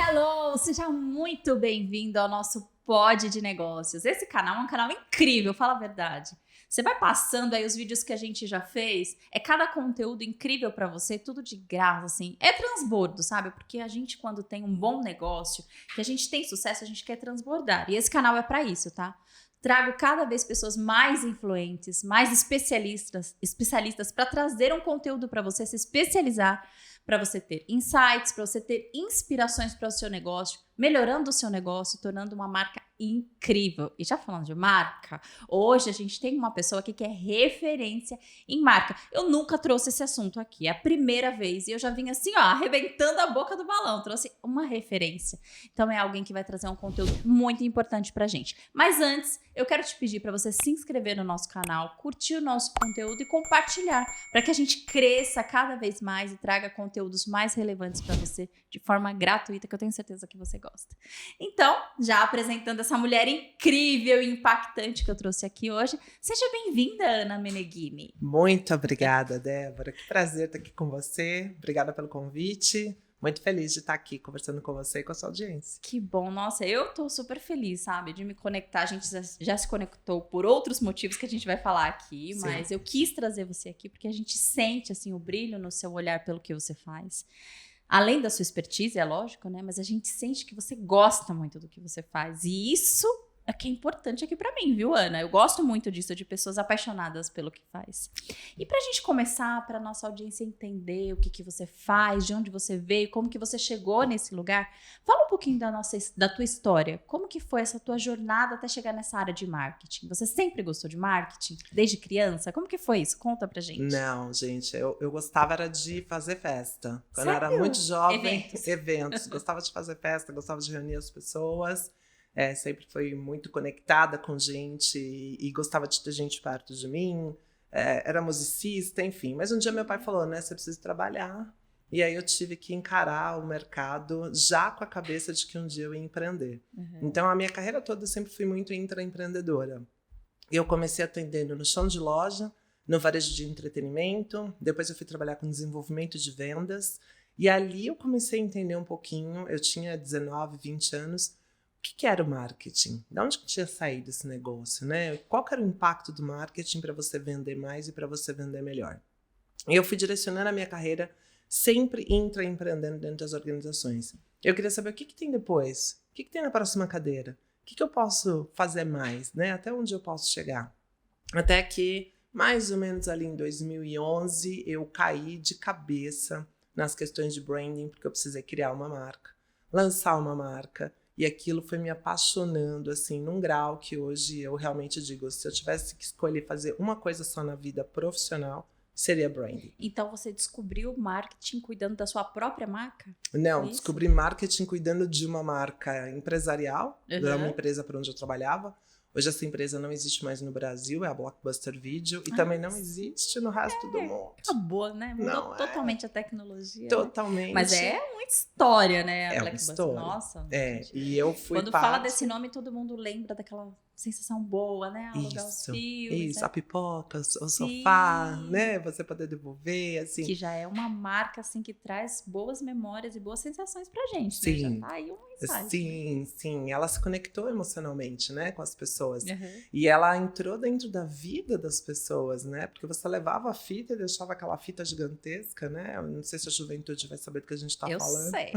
Hello! Seja muito bem-vindo ao nosso Pod de Negócios. Esse canal é um canal incrível, fala a verdade. Você vai passando aí os vídeos que a gente já fez, é cada conteúdo incrível pra você, tudo de graça, assim. É transbordo, sabe? Porque a gente, quando tem um bom negócio, que a gente tem sucesso, a gente quer transbordar. E esse canal é pra isso, tá? Trago cada vez pessoas mais influentes, mais especialistas para trazer um conteúdo para você se especializar, para você ter insights, para você ter inspirações para o seu negócio, melhorando o seu negócio, tornando uma marca incrível. E já falando de marca, hoje a gente tem uma pessoa aqui que é referência em marca. Eu nunca trouxe esse assunto aqui, é a primeira vez, e eu já vim assim, ó, arrebentando a boca do balão, trouxe uma referência. Então é alguém que vai trazer um conteúdo muito importante pra gente. Mas antes, eu quero te pedir para você se inscrever no nosso canal, curtir o nosso conteúdo e compartilhar, para que a gente cresça cada vez mais e traga conteúdos mais relevantes para você de forma gratuita, que eu tenho certeza que você gosta. Então, já apresentando essa mulher incrível e impactante que eu trouxe aqui hoje, seja bem-vinda, Ana Meneghini. Muito obrigada, Débora. Que prazer estar aqui com você. Obrigada pelo convite. Muito feliz de estar aqui conversando com você e com a sua audiência. Que bom, nossa, eu tô super feliz, sabe, de me conectar. A gente já se conectou por outros motivos que a gente vai falar aqui, Sim. Mas eu quis trazer você aqui porque a gente sente, assim, o brilho no seu olhar pelo que você faz. Além da sua expertise, é lógico, né? Mas a gente sente que você gosta muito do que você faz. E isso é que é importante aqui pra mim, viu, Ana? Eu gosto muito disso, de pessoas apaixonadas pelo que faz. E pra gente começar, pra nossa audiência entender o que você faz, de onde você veio, como que você chegou nesse lugar, fala um pouquinho da tua história. Como que foi essa tua jornada até chegar nessa área de marketing? Você sempre gostou de marketing? Desde criança? Como que foi isso? Conta pra gente. Não, gente, eu gostava era de fazer festa. Quando eu era Sério? muito jovem, Eventos. Gostava de fazer festa, gostava de reunir as pessoas. Sempre fui muito conectada com gente e gostava de ter gente perto de mim. Era musicista, enfim. Mas um dia meu pai falou, né, você precisa trabalhar. E aí eu tive que encarar o mercado já com a cabeça de que um dia eu ia empreender. Uhum. Então a minha carreira toda eu sempre fui muito intraempreendedora. Eu comecei atendendo no chão de loja, no varejo de entretenimento. Depois eu fui trabalhar com desenvolvimento de vendas. E ali eu comecei a entender um pouquinho. Eu tinha 19, 20 anos. O que era o marketing? De onde que tinha saído esse negócio, né? Qual que era o impacto do marketing para você vender mais e para você vender melhor? E eu fui direcionando a minha carreira sempre intraempreendendo dentro das organizações. Eu queria saber o que tem depois, o que tem na próxima cadeira, o que eu posso fazer mais, né? Até onde eu posso chegar. Até que, mais ou menos ali em 2011, eu caí de cabeça nas questões de branding, porque eu precisei criar uma marca, lançar uma marca. E aquilo foi me apaixonando, assim, num grau que hoje eu realmente digo, se eu tivesse que escolher fazer uma coisa só na vida profissional, seria branding. Então você descobriu marketing cuidando da sua própria marca? Não, descobri marketing cuidando de uma marca empresarial, era uma empresa para onde eu trabalhava. Hoje essa empresa não existe mais no Brasil, é a Blockbuster Video, e também não existe no resto do mundo. Acabou, né? Mudou Não, totalmente a tecnologia. Totalmente. Né? Mas é muita história, né? É uma história. Nossa. E eu fui Quando fala desse nome, todo mundo lembra daquela sensação boa, né? Alugar os filmes. Isso, né? a pipoca, o sofá, né? Você poder devolver, assim. Que já é uma marca, assim, que traz boas memórias e boas sensações pra gente, sim. né? Já tá aí um insight. Sim. Ela se conectou emocionalmente, né? Com as pessoas. Uhum. E ela entrou dentro da vida das pessoas, né? Porque você levava a fita e deixava aquela fita gigantesca, né? Eu não sei se a juventude vai saber do que a gente tá falando. Eu sei.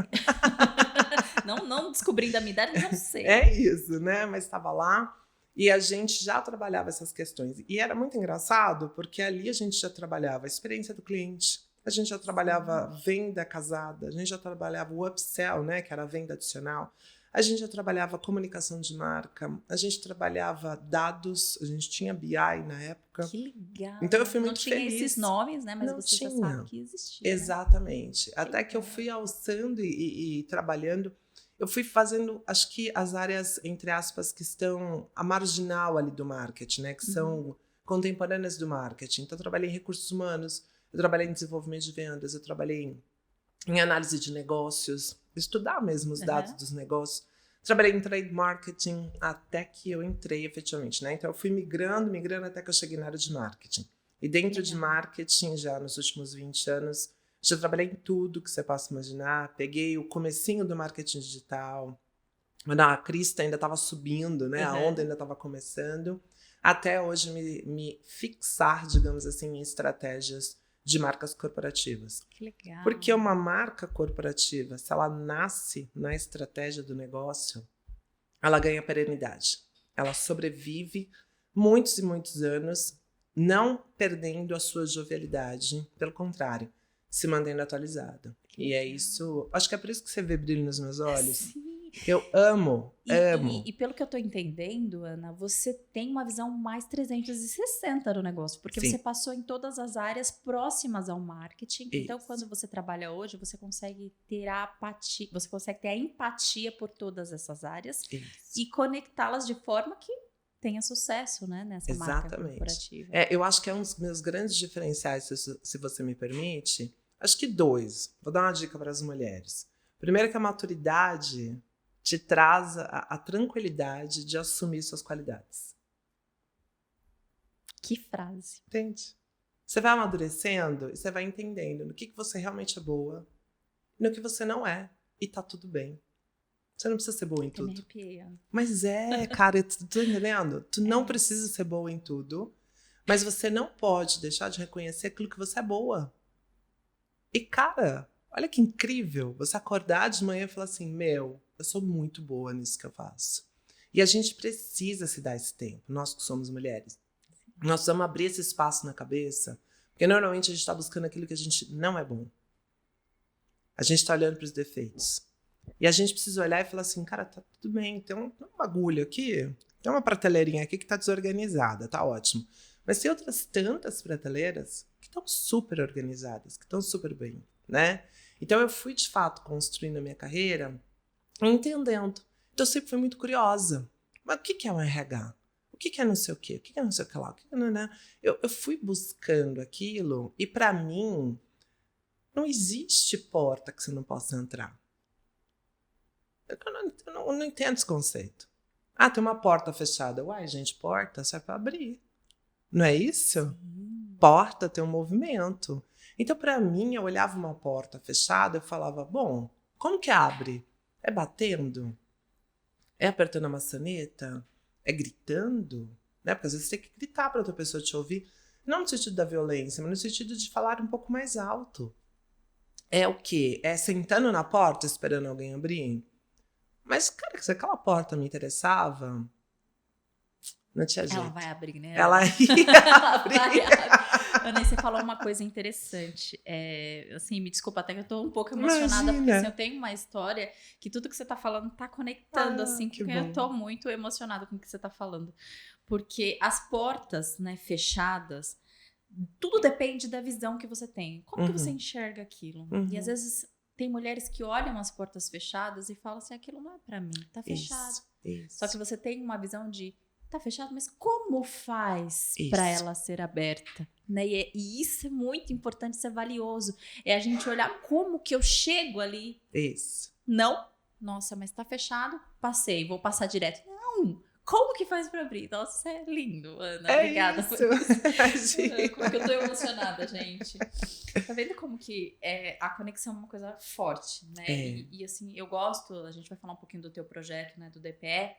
não descobrindo a minha idade, mas eu sei. É isso, né? Mas estava lá. E a gente já trabalhava essas questões. E era muito engraçado, porque ali a gente já trabalhava a experiência do cliente, a gente já trabalhava venda casada, a gente já trabalhava o upsell, né, que era a venda adicional, a gente já trabalhava comunicação de marca, a gente trabalhava dados, a gente tinha BI na época. Que legal. Então eu fui muito feliz. Não tinha esses nomes, né, mas não você tinha. já sabe que existia. Exatamente. Até que eu fui alçando e trabalhando. Eu fui fazendo, acho que as áreas, entre aspas, que estão a marginal ali do marketing, né? Que são contemporâneas do marketing. Então, eu trabalhei em recursos humanos, eu trabalhei em desenvolvimento de vendas, eu trabalhei em análise de negócios, estudar mesmo os dados dos negócios. Trabalhei em trade marketing até que eu entrei efetivamente, né? Então, eu fui migrando até que eu cheguei na área de marketing. E dentro de marketing, já nos últimos 20 anos, Já trabalhei em tudo que você possa imaginar. Peguei o comecinho do marketing digital, quando a crista ainda estava subindo, né? A onda ainda estava começando. Até hoje me fixar, digamos assim, em estratégias de marcas corporativas. Que legal. Porque uma marca corporativa, se ela nasce na estratégia do negócio, ela ganha perenidade. Ela sobrevive muitos e muitos anos, não perdendo a sua jovialidade. Pelo contrário, se mantendo atualizada. E é isso. Acho que é por isso que você vê brilho nos meus olhos. Sim. Eu amo. E pelo que eu tô entendendo, Ana, você tem uma visão mais 360 do negócio, porque Sim. você passou em todas as áreas próximas ao marketing. Isso. Então, quando você trabalha hoje, você consegue ter a apatia, você consegue ter a empatia por todas essas áreas Isso. e conectá-las de forma que tenha sucesso, né, nessa marca Exatamente. corporativa. Eu acho que é um dos meus grandes diferenciais, se você me permite. Acho que 2. Vou dar uma dica para as mulheres. Primeiro que a maturidade te traz a tranquilidade de assumir suas qualidades. Que frase. Entende? Você vai amadurecendo e você vai entendendo no que você realmente é boa e no que você não é. E tá tudo bem. Você não precisa ser boa em Eu me tudo. arrepiei, Ana. Mas cara, tu tá entendendo? Tu não precisa ser boa em tudo, mas você não pode deixar de reconhecer aquilo que você é boa. E, cara, olha que incrível você acordar de manhã e falar assim, eu sou muito boa nisso que eu faço. E a gente precisa se dar esse tempo, nós que somos mulheres. Nós precisamos abrir esse espaço na cabeça, porque normalmente a gente está buscando aquilo que a gente não é bom. A gente está olhando para os defeitos. E a gente precisa olhar e falar assim, cara, tá tudo bem, tem um bagulho aqui, tem uma prateleirinha aqui que tá desorganizada, tá ótimo. Mas tem outras tantas prateleiras que estão super organizadas, que estão super bem, né? Então eu fui, de fato, construindo a minha carreira entendendo. Então eu sempre fui muito curiosa. Mas o que é um RH? O que é não sei o quê? O que é não sei o que lá? Eu fui buscando aquilo e, para mim, não existe porta que você não possa entrar. Eu não entendo esse conceito. Ah, tem uma porta fechada. Uai, gente, porta serve para abrir. Não é isso? Porta tem um movimento. Então, para mim, eu olhava uma porta fechada e falava, bom, como que abre? É batendo? É apertando a maçaneta? É gritando? Né? Porque às vezes você tem que gritar para outra pessoa te ouvir. Não no sentido da violência, mas no sentido de falar um pouco mais alto. É o quê? É sentando na porta esperando alguém abrir? Mas, cara, se aquela porta me interessava, não tinha jeito. Ela vai abrir, né? Ela ia abrir. Ana, você falou uma coisa interessante. Assim, me desculpa até que eu tô um pouco emocionada, porque assim, eu tenho uma história que tudo que você tá falando tá conectando, assim, porque eu tô muito emocionada com o que você tá falando. Porque as portas, né, fechadas, tudo depende da visão que você tem. Como que você enxerga aquilo? E às vezes tem mulheres que olham as portas fechadas e falam assim, aquilo não é pra mim, tá fechado. Isso. Só que você tem uma visão de tá fechado, mas como faz para ela ser aberta? Né? E isso é muito importante, isso é valioso. É a gente olhar como que eu chego ali. Isso. Não, nossa, mas tá fechado, passei, vou passar direto. Não, como que faz para abrir? Nossa, isso é lindo, Ana. Obrigada. Como que eu tô emocionada, gente. Tá vendo como que a conexão é uma coisa forte, né? E assim, eu gosto, a gente vai falar um pouquinho do teu projeto, né, do DPE.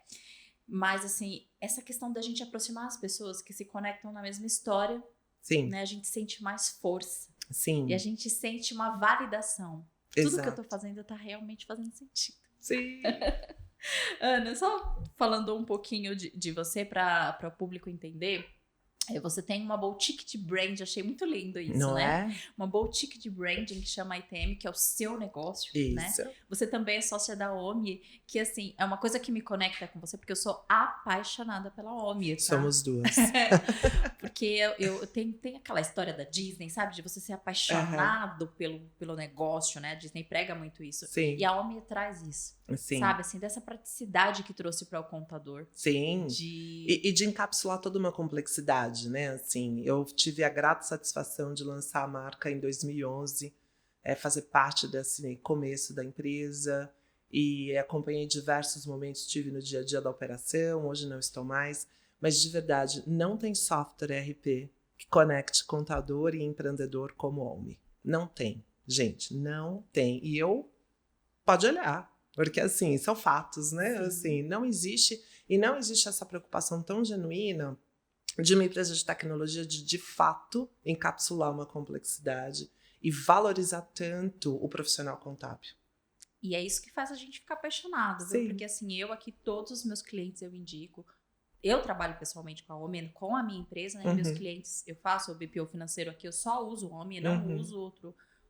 Mas, assim, essa questão da gente aproximar as pessoas que se conectam na mesma história, sim, né? A gente sente mais força. Sim. E a gente sente uma validação. Exato. Tudo que eu tô fazendo tá realmente fazendo sentido. Sim. Ana, só falando um pouquinho de você para o público entender. Você tem uma boutique de brand, achei muito lindo isso, não né? É? Uma boutique de branding que chama ITM, que é o seu negócio, isso. Né? Você também é sócia da OMI, que assim, é uma coisa que me conecta com você, porque eu sou apaixonada pela OMI, tá? Somos duas. Porque eu tem aquela história da Disney, sabe? De você ser apaixonado pelo negócio, né? A Disney prega muito isso. Sim. E a OMI traz isso. Sim. Sabe, assim, dessa praticidade que trouxe para o contador. Sim. E de encapsular toda uma complexidade, né? Assim, eu tive a grata satisfação de lançar a marca em 2011, fazer parte desse começo da empresa e acompanhei diversos momentos, estive no dia a dia da operação, hoje não estou mais, mas de verdade, não tem software ERP que conecte contador e empreendedor como OMI. Não tem. Gente, não tem. E pode olhar, porque assim, são fatos, né? Sim. Assim, não existe essa preocupação tão genuína de uma empresa de tecnologia de fato encapsular uma complexidade e valorizar tanto o profissional contábil. E é isso que faz a gente ficar apaixonado, viu? Sim. Porque assim, eu aqui, todos os meus clientes eu indico. Eu trabalho pessoalmente com a Omni, com a minha empresa, né? Meus clientes, eu faço o BPO financeiro aqui, eu só uso o Omni, não uso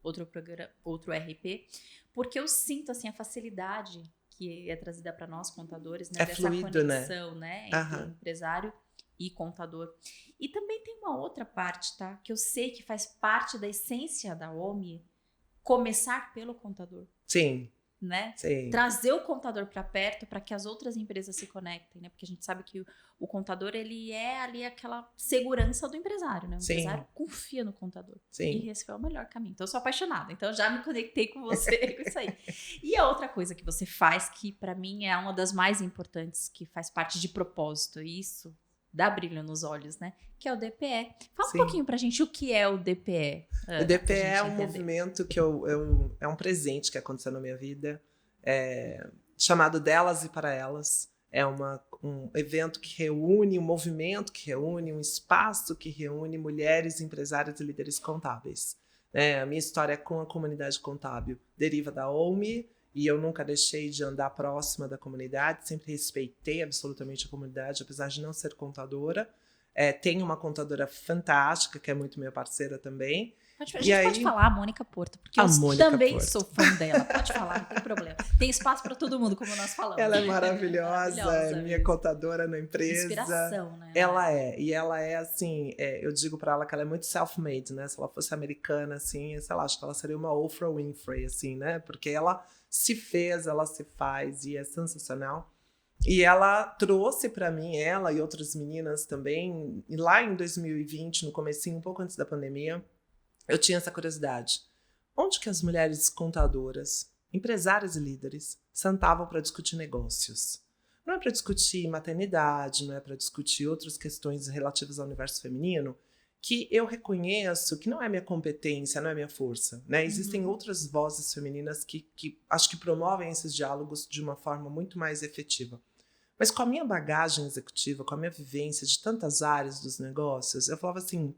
outro programa, outro RP, porque eu sinto assim a facilidade que é trazida para nós contadores, né? Dessa fluido, conexão, né? Entre empresário e contador. E também tem uma outra parte, tá? Que eu sei que faz parte da essência da Omni, começar pelo contador. Sim. Né? Sim. Trazer o contador para perto para que as outras empresas se conectem, né? Porque a gente sabe que o contador, ele é ali aquela segurança do empresário, né? O empresário confia no contador. Sim. E esse foi o melhor caminho. Então eu sou apaixonada, então eu já me conectei com você com isso aí. E a outra coisa que você faz, que para mim é uma das mais importantes, que faz parte de propósito, e isso dá brilho nos olhos, né? Que é o DPE. Fala um pouquinho pra gente o que é o DPE. O DPE é um movimento que é um presente que aconteceu na minha vida, chamado Delas e para Elas. É um evento que reúne, um movimento que reúne, um espaço que reúne mulheres empresárias e líderes contábeis. A minha história com a comunidade contábil deriva da OMI, e eu nunca deixei de andar próxima da comunidade, sempre respeitei absolutamente a comunidade, apesar de não ser contadora. Tenho uma contadora fantástica, que é muito minha parceira também. A gente pode falar a Mônica Porto, porque eu também sou fã dela. Pode falar, não tem problema. Tem espaço para todo mundo, como nós falamos. Ela é maravilhosa, é minha contadora na empresa. Inspiração, né? E ela é assim, eu digo para ela que ela é muito self-made, né? Se ela fosse americana, assim, sei lá, acho que ela seria uma Oprah Winfrey, assim, né? Porque ela se fez, ela se faz, e é sensacional. E ela trouxe para mim, ela e outras meninas também, e lá em 2020, no comecinho, um pouco antes da pandemia, eu tinha essa curiosidade. Onde que as mulheres contadoras, empresárias e líderes, sentavam para discutir negócios? Não é para discutir maternidade, não é para discutir outras questões relativas ao universo feminino, que eu reconheço que não é minha competência, não é minha força, né? Existem outras vozes femininas que acho que promovem esses diálogos de uma forma muito mais efetiva. Mas com a minha bagagem executiva, com a minha vivência de tantas áreas dos negócios, eu falava assim,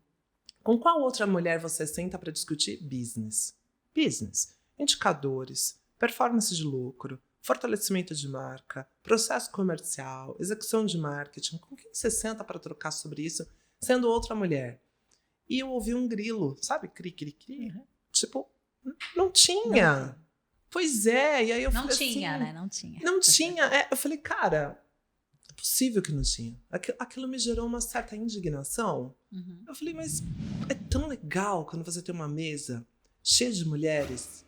com qual outra mulher você senta para discutir business? Business, indicadores, performance de lucro, fortalecimento de marca, processo comercial, execução de marketing. Com quem você senta para trocar sobre isso, sendo outra mulher? E eu ouvi um grilo, sabe? Cri, cri, cri. Tipo, não tinha. Não. Pois é, e aí eu falei assim... Não tinha, né? Não tinha. Não tinha. Eu falei, cara, é possível que não tinha. Aquilo me gerou uma certa indignação. Eu falei, mas é tão legal quando você tem uma mesa cheia de mulheres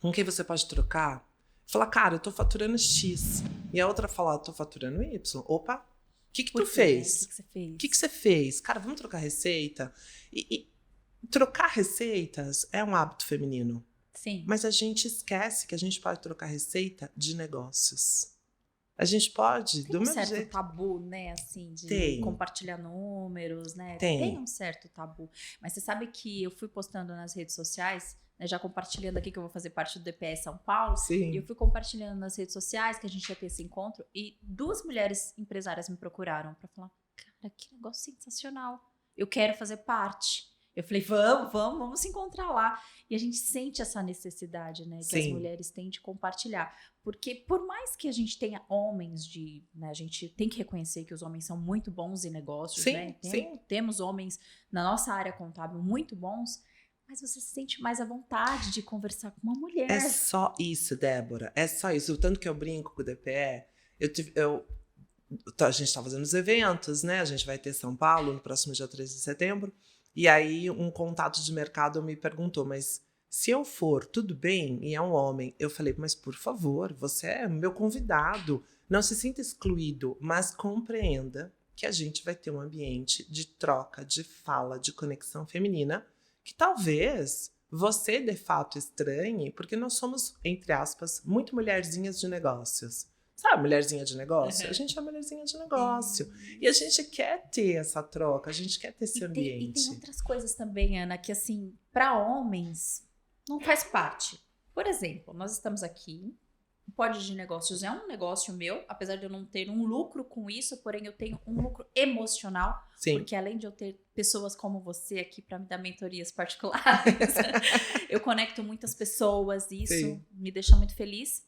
com quem você pode trocar. Falar, cara, eu tô faturando X. E a outra falar, tô faturando Y. Opa, o que tu fez? O que você fez? O que você fez? Cara, vamos trocar receita? E trocar receitas é um hábito feminino. Sim. Mas a gente esquece que a gente pode trocar receita de negócios. A gente pode, do mesmo jeito. Tem um certo tabu, né, assim, de compartilhar números, né? Tem um certo tabu. Mas você sabe que eu fui postando nas redes sociais, né, já compartilhando aqui que eu vou fazer parte do DPE São Paulo. Sim. E eu fui compartilhando nas redes sociais que a gente ia ter esse encontro. E 2 mulheres empresárias me procuraram para falar, cara, que negócio sensacional. Eu quero fazer parte. Eu falei, vamos se encontrar lá. E a gente sente essa necessidade, né? Que as mulheres têm de compartilhar. Porque por mais que a gente tenha homens né, a gente tem que reconhecer que os homens são muito bons em negócios, né? Temos homens na nossa área contábil muito bons, mas você se sente mais à vontade de conversar com uma mulher. É só isso, Débora. É só isso. O tanto que eu brinco com o DPE, a gente tá fazendo os eventos, né? A gente vai ter São Paulo no próximo dia 13 de setembro. E aí um contato de mercado me perguntou, mas se eu for, tudo bem? E é um homem. Eu falei, mas por favor, você é meu convidado. Não se sinta excluído, mas compreenda que a gente vai ter um ambiente de troca, de fala, de conexão feminina, que talvez você de fato estranhe, porque nós somos, entre aspas, muito mulherzinhas de negócios. Sabe, mulherzinha de negócio? A gente é mulherzinha de negócio. E a gente quer ter essa troca, a gente quer ter esse ambiente. E tem outras coisas também, Ana, que assim, para homens, não faz parte. Por exemplo, nós estamos aqui. O Pod de Negócios é um negócio meu, apesar de eu não ter um lucro com isso, porém eu tenho um lucro emocional, Sim. porque além de eu ter pessoas como você aqui para me dar mentorias particulares, eu conecto muitas pessoas e isso Sim. me deixa muito feliz.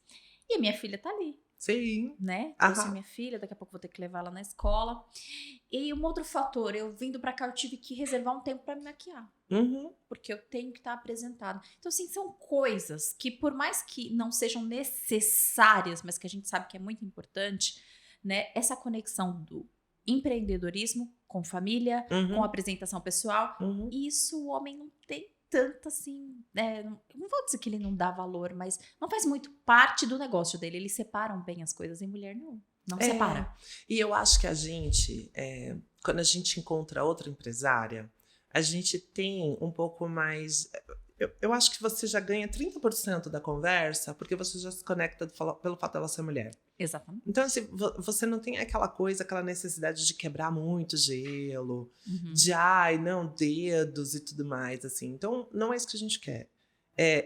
E a minha filha tá ali, Sim. né? Aham. Trouxe minha filha, daqui a pouco vou ter que levar ela na escola. E um outro fator, eu vindo pra cá, eu tive que reservar um tempo pra me maquiar. Uhum. Porque eu tenho que estar apresentada. Então, assim, são coisas que, por mais que não sejam necessárias, mas que a gente sabe que é muito importante, né? Essa conexão do empreendedorismo com família, Uhum. com apresentação pessoal, Uhum. isso o homem não tem tanto assim, né? Não vou dizer que ele não dá valor, mas não faz muito parte do negócio dele. Eles separam bem as coisas, e mulher não separa. E eu acho que a gente, quando a gente encontra outra empresária, a gente tem um pouco mais. Eu acho que você já ganha 30% da conversa porque você já se conecta pelo fato dela ser mulher. Exatamente. Então, assim, você não tem aquela coisa, aquela necessidade de quebrar muito gelo, Uhum. de, não, dedos e tudo mais, assim. Então, não é isso que a gente quer.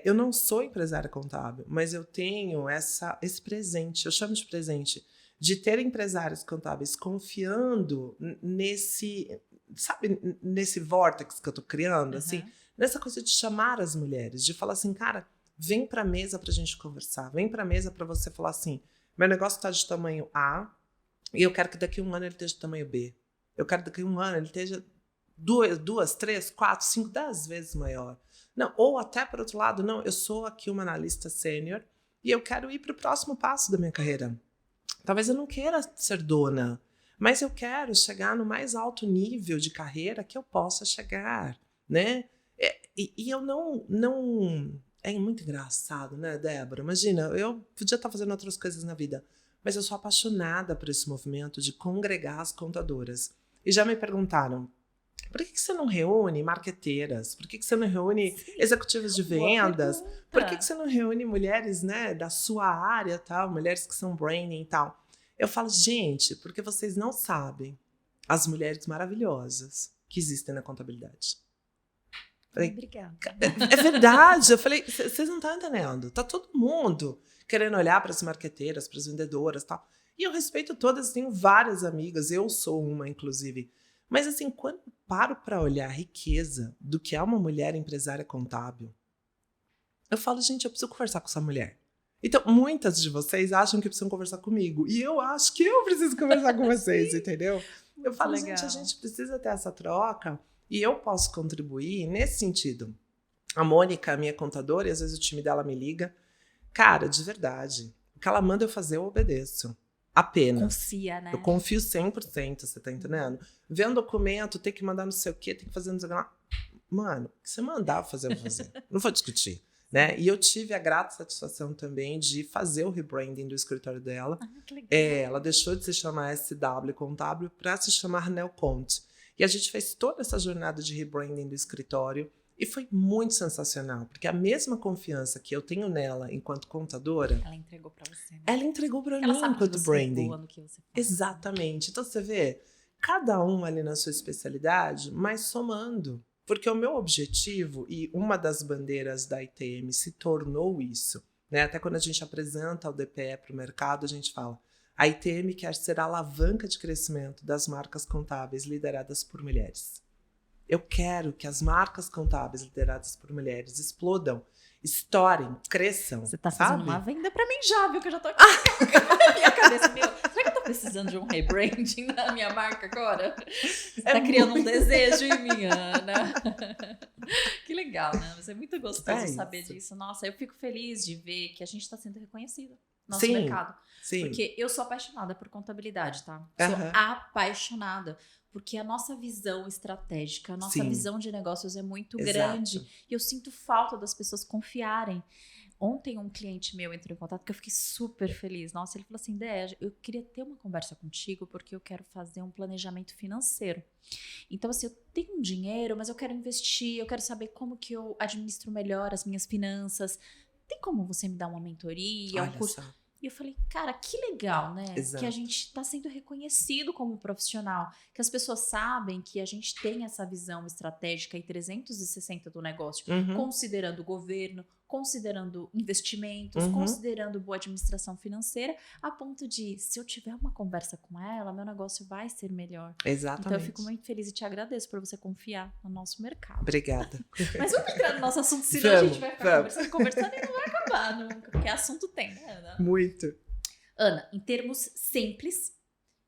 Eu não sou empresária contábil, mas eu tenho esse presente, eu chamo de presente, de ter empresários contábeis confiando nesse, sabe, nesse vórtex que eu tô criando, assim, nessa coisa de chamar as mulheres, de falar assim, cara, vem pra mesa pra gente conversar, vem pra mesa pra você falar assim, meu negócio tá de tamanho A e eu quero que daqui a um ano ele esteja de tamanho B. Eu quero que daqui a um ano ele esteja 2, 3, 4, 5, 10 vezes maior. Não, ou até, por outro lado, não, eu sou aqui uma analista sênior e eu quero ir para o próximo passo da minha carreira. Talvez eu não queira ser dona, mas eu quero chegar no mais alto nível de carreira que eu possa chegar, né? E eu não... É muito engraçado, né, Débora? Imagina, eu podia estar fazendo outras coisas na vida, mas eu sou apaixonada por esse movimento de congregar as contadoras. E já me perguntaram, por que você não reúne marqueteiras? Por que você não reúne executivos de vendas? Por que você não reúne mulheres, né, da sua área, tal, mulheres que são branding e tal? Eu falo, gente, porque vocês não sabem as mulheres maravilhosas que existem na contabilidade. Falei, obrigada. É verdade. Eu falei, vocês não estão entendendo. Tá todo mundo querendo olhar para as marqueteiras, para as vendedoras e tal. E eu respeito todas, tenho várias amigas, eu sou uma, inclusive. Mas assim, quando eu paro para olhar a riqueza do que é uma mulher empresária contábil, eu falo, gente, eu preciso conversar com essa mulher. Então, muitas de vocês acham que precisam conversar comigo. E eu acho que eu preciso conversar com vocês, entendeu? Eu falo, legal. gente, a gente precisa ter essa troca. E eu posso contribuir nesse sentido. A Mônica, a minha contadora, e às vezes o time dela me liga. Cara, de verdade, o que ela manda eu fazer, eu obedeço. Apenas. Confia, né? Eu confio 100%, você tá entendendo? Ver um documento, ter que mandar não sei o quê, tem que fazer não sei o que lá. Mano, o que você mandar eu fazer, eu vou fazer. Não vou discutir, né? E eu tive a grata satisfação também de fazer o rebranding do escritório dela. Que legal. Ela deixou de se chamar SW Contábil para se chamar Neoconte. E a gente fez toda essa jornada de rebranding do escritório e foi muito sensacional, porque a mesma confiança que eu tenho nela enquanto contadora, ela entregou para você. Né? Ela entregou para mim ela sabe enquanto que você branding. É boa no que você faz. Exatamente. Então você vê, cada um ali na sua especialidade, mas somando. Porque o meu objetivo, e uma das bandeiras da ITM se tornou isso, né? Até quando a gente apresenta o DPE para o mercado, a gente fala, a ITM quer ser a alavanca de crescimento das marcas contábeis lideradas por mulheres. Eu quero que as marcas contábeis lideradas por mulheres explodam, estourem, cresçam. Você tá sabe? fazendo uma venda pra mim já, viu? Que eu já tô aqui na minha cabeça. Será que eu tô precisando de um rebranding na minha marca agora? Você tá criando um desejo em mim, Ana. Que legal, né? Mas é muito gostoso saber disso. Nossa, eu fico feliz de ver que a gente tá sendo reconhecido no nosso mercado. Sim. Porque eu sou apaixonada por contabilidade, tá? Sou apaixonada. Porque a nossa visão estratégica, a nossa visão de negócios é muito grande. E eu sinto falta das pessoas confiarem. Ontem um cliente meu entrou em contato que eu fiquei super feliz. Nossa, ele falou assim, Dé, eu queria ter uma conversa contigo porque eu quero fazer um planejamento financeiro. Então, assim, eu tenho um dinheiro, mas eu quero investir, eu quero saber como que eu administro melhor as minhas finanças. Tem como você me dar uma mentoria, um curso? E eu falei, cara, que legal, né? Exato. Que a gente está sendo reconhecido como profissional, que as pessoas sabem que a gente tem essa visão estratégica e 360 do negócio, Uhum, considerando o governo, considerando investimentos, uhum, considerando boa administração financeira, a ponto de, se eu tiver uma conversa com ela, meu negócio vai ser melhor. Então eu fico exatamente. muito feliz e te agradeço por você confiar no nosso mercado. Obrigada. Mas vamos entrar no nosso assunto, senão a gente vai ficar Vamos. conversando e não vai acabar nunca, porque assunto tem, né, Ana? Muito. Ana, em termos simples,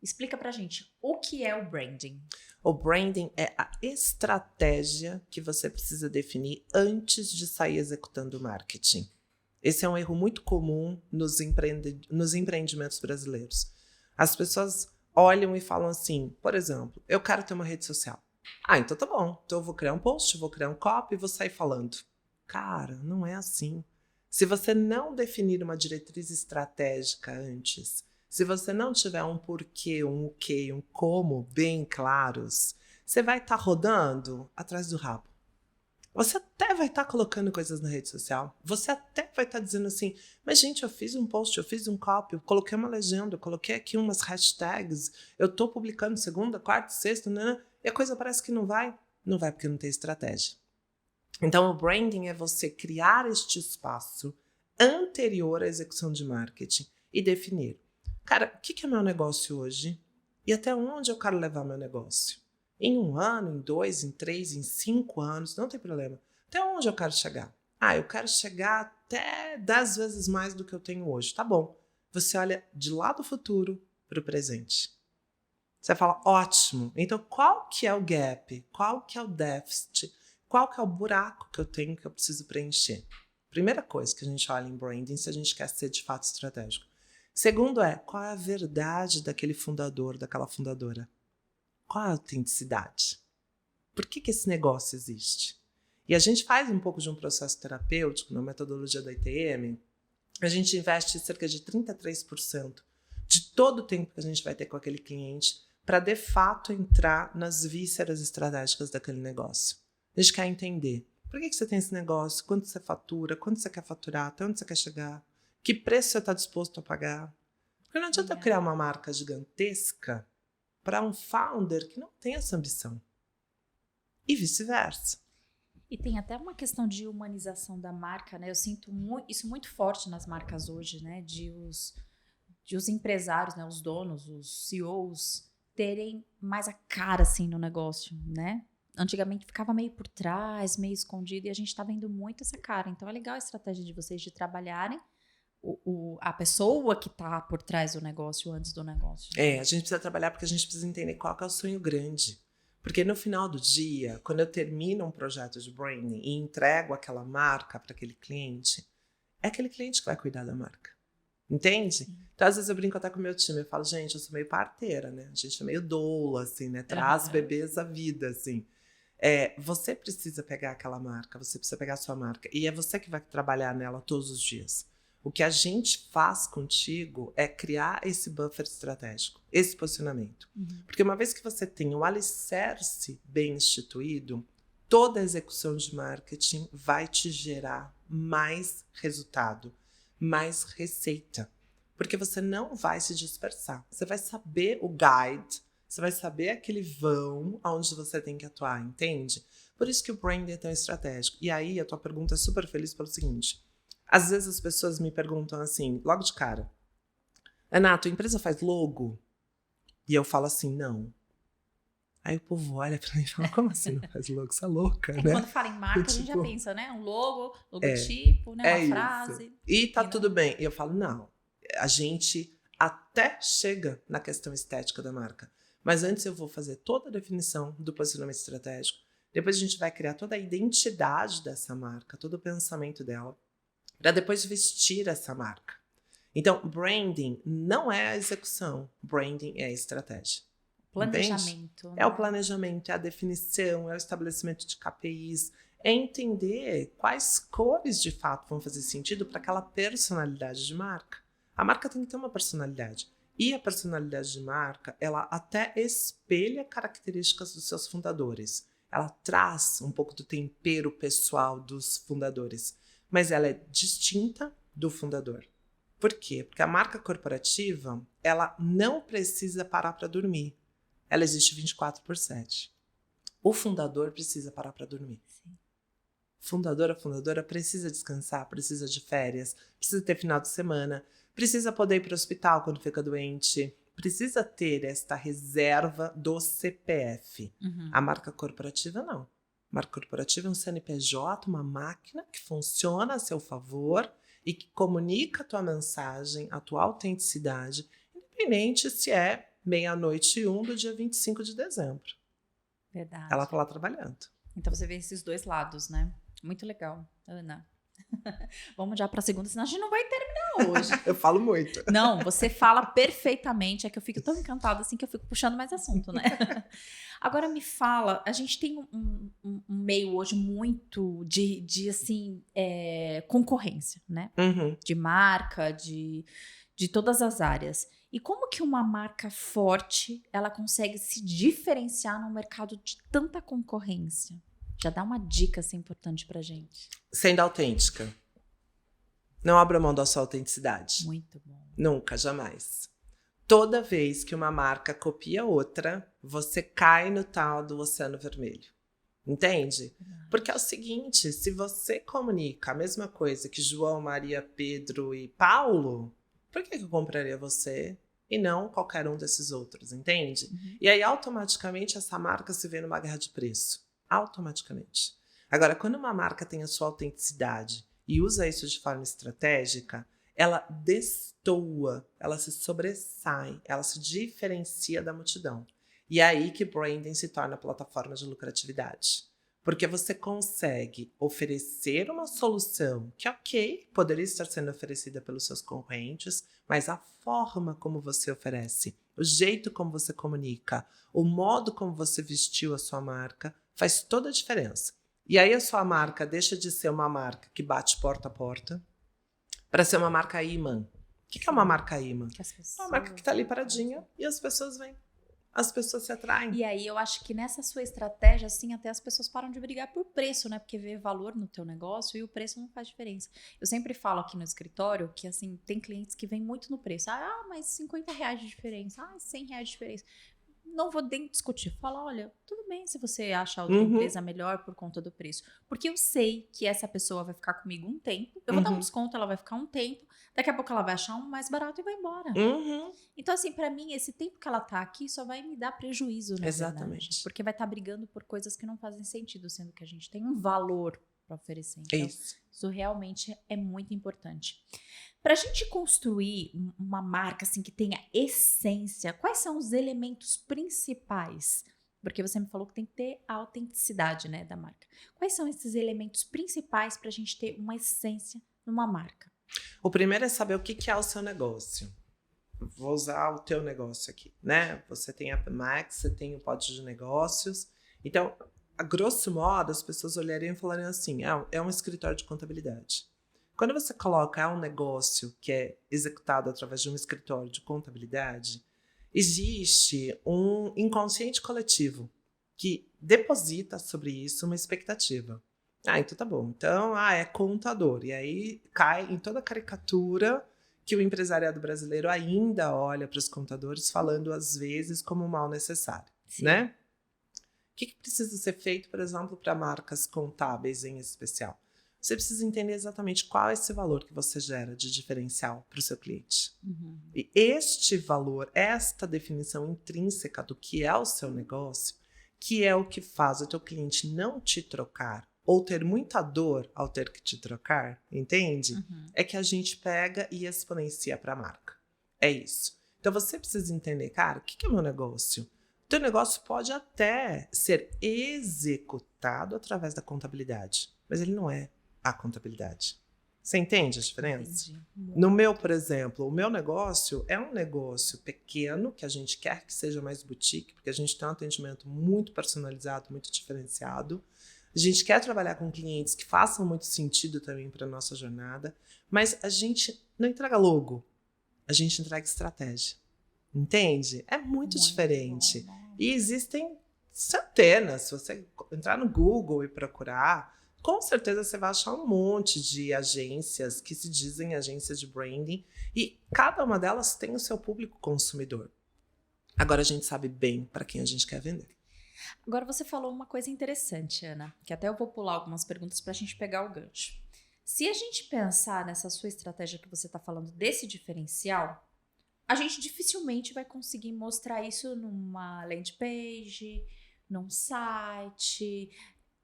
explica pra gente o que é o branding. O branding é a estratégia que você precisa definir antes de sair executando o marketing. Esse é um erro muito comum nos empreendimentos brasileiros. As pessoas olham e falam assim, por exemplo, eu quero ter uma rede social. Ah, então tá bom. Então eu vou criar um post, vou criar um copy e vou sair falando. Cara, não é assim. Se você não definir uma diretriz estratégica antes, se você não tiver um porquê, um o quê, um como bem claros, você vai estar rodando atrás do rabo. Você até vai estar colocando coisas na rede social. Você até vai estar dizendo assim, mas gente, eu fiz um post, eu fiz um copy, eu coloquei uma legenda, eu coloquei aqui umas hashtags, eu estou publicando segunda, quarta, sexta, né? E a coisa parece que não vai. Não vai porque não tem estratégia. Então, o branding é você criar este espaço anterior à execução de marketing e definir. Cara, o que é meu negócio hoje? E até onde eu quero levar meu negócio? Em 1 ano, em 2, em 3, em 5 anos, não tem problema. Até onde eu quero chegar? Ah, eu quero chegar até 10 vezes mais do que eu tenho hoje. Tá bom. Você olha de lá do futuro para o presente. Você fala, ótimo. Então, qual que é o gap? Qual que é o déficit? Qual que é o buraco que eu tenho que eu preciso preencher? Primeira coisa que a gente olha em branding, se a gente quer ser de fato estratégico. Segundo é, qual é a verdade daquele fundador, daquela fundadora? Qual é a autenticidade? Por que esse negócio existe? E a gente faz um pouco de um processo terapêutico na metodologia da ITM. A gente investe cerca de 33% de todo o tempo que a gente vai ter com aquele cliente para, de fato, entrar nas vísceras estratégicas daquele negócio. A gente quer entender por que você tem esse negócio, quanto você fatura, quanto você quer faturar, até onde você quer chegar, que preço você está disposto a pagar. Porque não adianta eu criar uma marca gigantesca para um founder que não tem essa ambição. E vice-versa. E tem até uma questão de humanização da marca, né? Eu sinto isso muito forte nas marcas hoje, né? De os empresários, né? Os donos, os CEOs terem mais a cara, assim, no negócio, né? Antigamente ficava meio por trás, meio escondido, e a gente tá vendo muito essa cara. Então é legal a estratégia de vocês de trabalharem a pessoa que tá por trás do negócio antes do negócio. A gente precisa trabalhar porque a gente precisa entender qual que é o sonho grande. Porque no final do dia, quando eu termino um projeto de branding e entrego aquela marca para aquele cliente, é aquele cliente que vai cuidar da marca. Entende? Então, às vezes eu brinco até com o meu time, eu falo, gente, eu sou meio parteira, né? A gente é meio doula, assim, né? Traz bebês à vida, assim. Você precisa pegar aquela marca, você precisa pegar a sua marca. E é você que vai trabalhar nela todos os dias. O que a gente faz contigo é criar esse buffer estratégico, esse posicionamento. Porque uma vez que você tem o alicerce bem instituído, toda a execução de marketing vai te gerar mais resultado, mais receita. Porque você não vai se dispersar. Você vai saber o guide, você vai saber aquele vão onde você tem que atuar, entende? Por isso que o branding é tão estratégico. E aí, a tua pergunta é super feliz pelo seguinte. Às vezes as pessoas me perguntam assim, logo de cara, Ana, tua empresa faz logo? E eu falo assim, não. Aí o povo olha pra mim e fala, como assim não faz logo? Você é louca, né? Quando fala em marca, a gente já pensa, né? Um logo, logotipo, né? Uma frase. Isso. E tá tudo bem. E eu falo, não. A gente até chega na questão estética da marca. Mas antes eu vou fazer toda a definição do posicionamento estratégico. Depois a gente vai criar toda a identidade dessa marca, todo o pensamento dela, para depois vestir essa marca. Então, branding não é a execução, branding é a estratégia. Planejamento. Né? É o planejamento, é a definição, é o estabelecimento de KPIs, é entender quais cores de fato vão fazer sentido para aquela personalidade de marca. A marca tem que ter uma personalidade. E a personalidade de marca, ela até espelha características dos seus fundadores. Ela traz um pouco do tempero pessoal dos fundadores. Mas ela é distinta do fundador. Por quê? Porque a marca corporativa, ela não precisa parar para dormir. Ela existe 24/7. O fundador precisa parar para dormir. Sim. A fundadora precisa descansar, precisa de férias, precisa ter final de semana, precisa poder ir para o hospital quando fica doente, precisa ter esta reserva do CPF. A marca corporativa não. A marca corporativa é um CNPJ, uma máquina que funciona a seu favor e que comunica a tua mensagem, a tua autenticidade, independente se é 00:01 do dia 25 de dezembro. Verdade. Ela tá lá trabalhando. Então você vê esses dois lados, né? Muito legal, Ana. Vamos já para a segunda, senão a gente não vai terminar hoje. Eu falo muito. Não, você fala perfeitamente. É que eu fico tão encantada assim que eu fico puxando mais assunto, né? Agora me fala, a gente tem um meio hoje muito de assim, concorrência, né? De marca, de todas as áreas. E como que uma marca forte, ela consegue se diferenciar num mercado de tanta concorrência? Já dá uma dica assim, importante pra gente. Sendo autêntica. Não abra mão da sua autenticidade. Muito bom. Nunca, jamais. Toda vez que uma marca copia outra, você cai no tal do oceano vermelho. Entende? Porque é o seguinte, se você comunica a mesma coisa que João, Maria, Pedro e Paulo, por que eu compraria você e não qualquer um desses outros, entende? E aí, automaticamente, essa marca se vê numa guerra de preço. Automaticamente. Agora, quando uma marca tem a sua autenticidade e usa isso de forma estratégica, ela destoa, ela se sobressai, ela se diferencia da multidão. E é aí que branding se torna plataforma de lucratividade. Porque você consegue oferecer uma solução que, ok, poderia estar sendo oferecida pelos seus concorrentes, mas a forma como você oferece, o jeito como você comunica, o modo como você vestiu a sua marca, faz toda a diferença. E aí a sua marca deixa de ser uma marca que bate porta a porta para ser uma marca imã. O que é uma marca imã? É uma marca que está ali paradinha e as pessoas vêm. As pessoas se atraem. E aí eu acho que nessa sua estratégia, assim, até as pessoas param de brigar por preço, né? Porque vê valor no teu negócio e o preço não faz diferença. Eu sempre falo aqui no escritório que, assim, tem clientes que vêm muito no preço. Ah, mas R$50 de diferença. Ah, R$100 de diferença. Não vou nem discutir. Fala, olha, tudo bem se você acha outra empresa melhor por conta do preço. Porque eu sei que essa pessoa vai ficar comigo um tempo. Eu vou dar um desconto, ela vai ficar um tempo. Daqui a pouco ela vai achar um mais barato e vai embora. Então, assim, pra mim, esse tempo que ela tá aqui só vai me dar prejuízo, na Exatamente. verdade. Porque vai estar brigando por coisas que não fazem sentido, sendo que a gente tem um valor para oferecer. Então, isso realmente é muito importante. Para a gente construir uma marca assim que tenha essência, quais são os elementos principais? Porque você me falou que tem que ter a autenticidade, né, da marca. Quais são esses elementos principais para a gente ter uma essência numa marca? O primeiro é saber o que é o seu negócio. Vou usar o teu negócio aqui, né? Você tem a Max, você tem o Pod de Negócios. Então, a grosso modo, as pessoas olhariam e falariam assim, é um escritório de contabilidade. Quando você coloca um negócio que é executado através de um escritório de contabilidade, existe um inconsciente coletivo que deposita sobre isso uma expectativa. Então tá bom. Então, é contador. E aí cai em toda a caricatura que o empresariado brasileiro ainda olha para os contadores, falando às vezes como um mal necessário, né? O que precisa ser feito, por exemplo, para marcas contábeis em especial? Você precisa entender exatamente qual é esse valor que você gera de diferencial para o seu cliente. E este valor, esta definição intrínseca do que é o seu negócio, que é o que faz o teu cliente não te trocar ou ter muita dor ao ter que te trocar, entende? É que a gente pega e exponencia para a marca. É isso. Então você precisa entender, cara, o que é o meu negócio? O teu negócio pode até ser executado através da contabilidade, mas ele não é a contabilidade. Você entende a diferença? Entendi. No meu, por exemplo, o meu negócio é um negócio pequeno, que a gente quer que seja mais boutique, porque a gente tem um atendimento muito personalizado, muito diferenciado. A gente quer trabalhar com clientes que façam muito sentido também para a nossa jornada, mas a gente não entrega logo, a gente entrega estratégia. Entende? É muito diferente. Bom. E existem centenas, se você entrar no Google e procurar com certeza você vai achar um monte de agências que se dizem agências de branding e cada uma delas tem o seu público consumidor. Agora a gente sabe bem para quem a gente quer vender. Agora você falou uma coisa interessante, Ana, que até eu vou pular algumas perguntas para a gente pegar o gancho. Se a gente pensar nessa sua estratégia que você está falando desse diferencial, a gente dificilmente vai conseguir mostrar isso numa landing page, num site.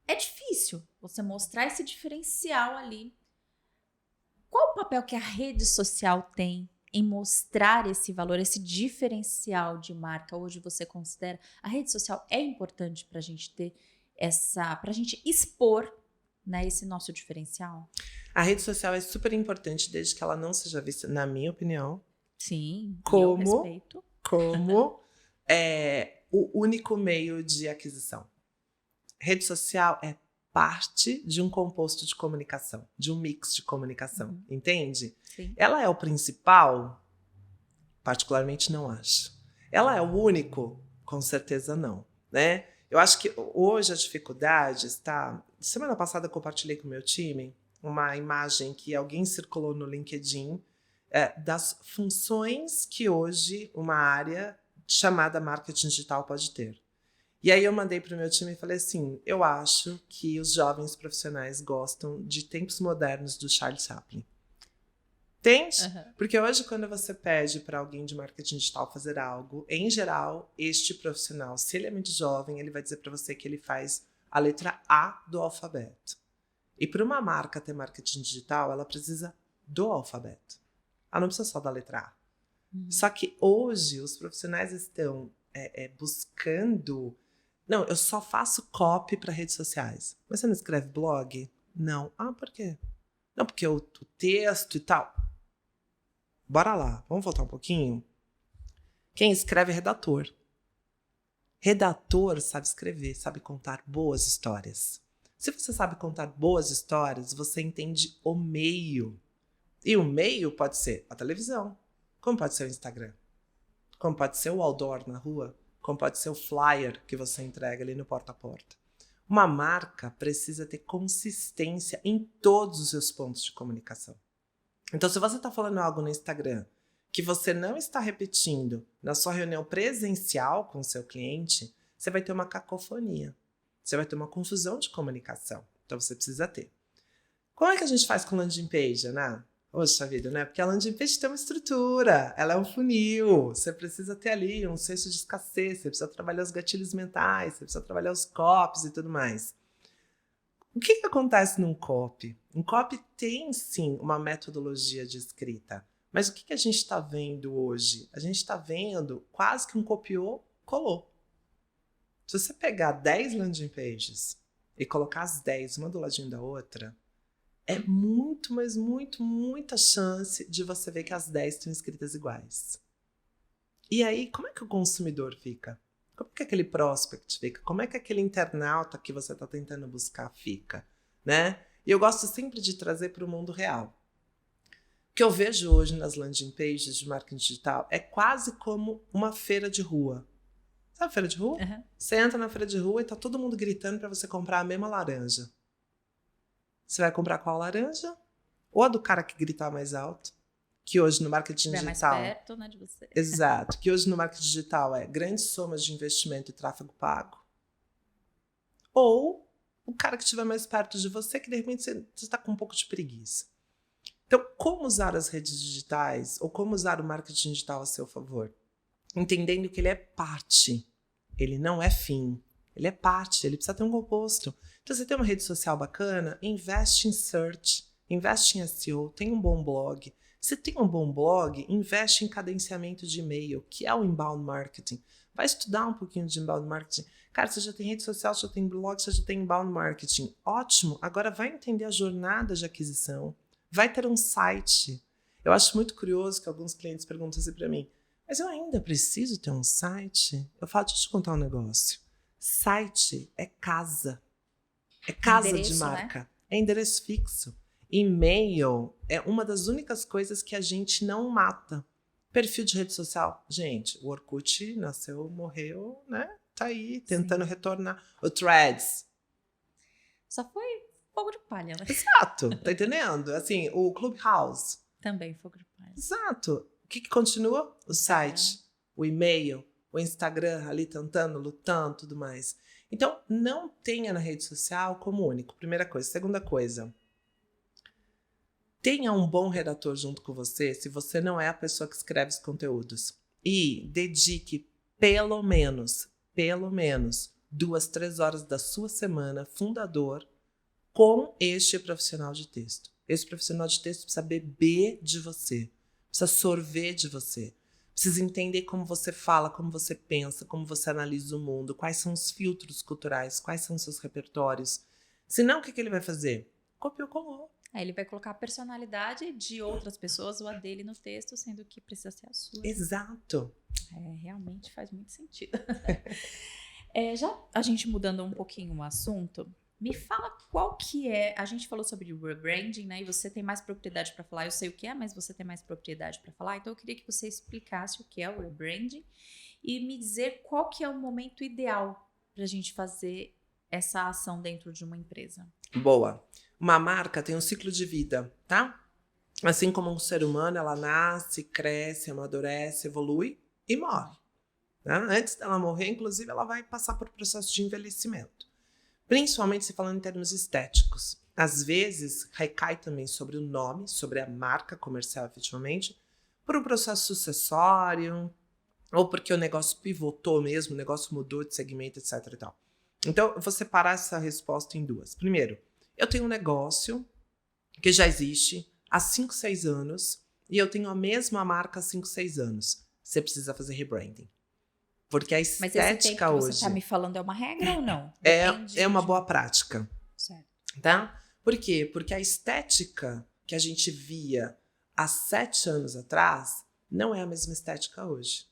É difícil você mostrar esse diferencial ali. Qual o papel que a rede social tem em mostrar esse valor, esse diferencial de marca? Hoje você considera a rede social é importante para a gente ter para a gente expor, né, esse nosso diferencial? A rede social é super importante desde que ela não seja vista, na minha opinião, Sim, eu como respeito. o único meio de aquisição. Rede social é parte de um composto de comunicação, de um mix de comunicação, entende? Sim. Ela é o principal? Particularmente não acho. Ela é o único? Com certeza não, né? Eu acho que hoje a dificuldade está... Semana passada eu compartilhei com o meu time uma imagem que alguém circulou no LinkedIn das funções que hoje uma área chamada marketing digital pode ter. E aí eu mandei para o meu time e falei assim, eu acho que os jovens profissionais gostam de tempos modernos do Charles Chaplin. Entende? Uhum. Porque hoje quando você pede para alguém de marketing digital fazer algo, em geral, este profissional, se ele é muito jovem, ele vai dizer para você que ele faz a letra A do alfabeto. E para uma marca ter marketing digital, ela precisa do alfabeto. Ela não precisa só da letra A. Só que hoje os profissionais estão buscando... Não, eu só faço copy para redes sociais. Mas você não escreve blog? Não. Ah, por quê? Não, porque o texto e tal. Bora lá, vamos voltar um pouquinho? Quem escreve é redator. Redator sabe escrever, sabe contar boas histórias. Se você sabe contar boas histórias, você entende o meio. E o meio pode ser a televisão, como pode ser o Instagram, como pode ser o outdoor na rua, como pode ser o flyer que você entrega ali no porta a porta. Uma marca precisa ter consistência em todos os seus pontos de comunicação. Então, se você está falando algo no Instagram que você não está repetindo na sua reunião presencial com o seu cliente, você vai ter uma cacofonia. Você vai ter uma confusão de comunicação. Então, você precisa ter. Como é que a gente faz com landing page, Ana? Poxa vida, né? Porque a landing page tem uma estrutura, ela é um funil, você precisa ter ali um senso de escassez, você precisa trabalhar os gatilhos mentais, você precisa trabalhar os copies e tudo mais. O que acontece num copy? Um copy tem, sim, uma metodologia de escrita, mas o que a gente está vendo hoje? A gente está vendo quase que um copiou, colou. Se você pegar 10 landing pages e colocar as 10 uma do ladinho da outra, é muito, mas muita chance de você ver que as 10 estão escritas iguais. E aí, como é que o consumidor fica? Como é que aquele prospect fica? Como é que aquele internauta que você está tentando buscar fica? Né? E eu gosto sempre de trazer para o mundo real. O que eu vejo hoje nas landing pages de marketing digital é quase como uma feira de rua. Sabe a feira de rua? Uhum. Você entra na feira de rua e tá todo mundo gritando para você comprar a mesma laranja. Você vai comprar qual laranja? Ou a do cara que gritar mais alto, que hoje no marketing digital... mais perto, né, de você. Exato, que hoje no marketing digital é grandes somas de investimento e tráfego pago. Ou o cara que estiver mais perto de você, que de repente você está com um pouco de preguiça. Então, como usar as redes digitais, ou como usar o marketing digital a seu favor? Entendendo que ele é parte, ele não é fim. Ele é parte, ele precisa ter um composto. Então, você tem uma rede social bacana, investe em search, investe em SEO, tem um bom blog. Se tem um bom blog, investe em cadenciamento de e-mail, que é o inbound marketing. Vai estudar um pouquinho de inbound marketing. Cara, você já tem rede social, você já tem blog, você já tem inbound marketing. Ótimo! Agora vai entender a jornada de aquisição. Vai ter um site. Eu acho muito curioso que alguns clientes perguntam assim para mim, mas eu ainda preciso ter um site? Eu falo, deixa eu te contar um negócio. Site é casa. É casa de marca. Né? É endereço fixo. E-mail é uma das únicas coisas que a gente não mata. Perfil de rede social. Gente, o Orkut nasceu, morreu, né? Tá aí, tentando retornar. O Threads. Só foi fogo de palha, né? Exato, tá entendendo? Assim, o Clubhouse. Também fogo de palha. Exato. O que continua? O site, o e-mail, o Instagram ali tentando, lutando, tudo mais. Então, não tenha na rede social como único, primeira coisa. Segunda coisa, tenha um bom redator junto com você, se você não é a pessoa que escreve os conteúdos. E dedique pelo menos 2, 3 horas da sua semana, fundador, com este profissional de texto. Esse profissional de texto precisa beber de você, precisa sorver de você, precisa entender como você fala, como você pensa, como você analisa o mundo, quais são os filtros culturais, quais são os seus repertórios. Senão, o que ele vai fazer? Copiou, colou. Aí ele vai colocar a personalidade de outras pessoas ou a dele no texto, sendo que precisa ser a sua. Exato. Realmente faz muito sentido. Já a gente mudando um pouquinho o assunto, me fala qual que é... A gente falou sobre rebranding, né? E você tem mais propriedade para falar. Eu sei o que é, mas você tem mais propriedade para falar. Então, eu queria que você explicasse o que é o rebranding e me dizer qual que é o momento ideal para a gente fazer essa ação dentro de uma empresa. Boa. Uma marca tem um ciclo de vida, tá? Assim como um ser humano, ela nasce, cresce, amadurece, evolui e morre. Né? Antes dela morrer, inclusive, ela vai passar por processo de envelhecimento. Principalmente se falando em termos estéticos. Às vezes, recai também sobre o nome, sobre a marca comercial, efetivamente, por um processo sucessório, ou porque o negócio pivotou mesmo, o negócio mudou de segmento, etc. e tal. Então, eu vou separar essa resposta em duas. Primeiro, eu tenho um negócio que já existe há 5, 6 anos e eu tenho a mesma marca há 5, 6 anos. Você precisa fazer rebranding. Porque a estética Mas esse tempo que hoje... você tá me falando é uma regra ou não? É uma boa prática. Certo. Tá? Por quê? Porque a estética que a gente via há 7 anos atrás não é a mesma estética hoje.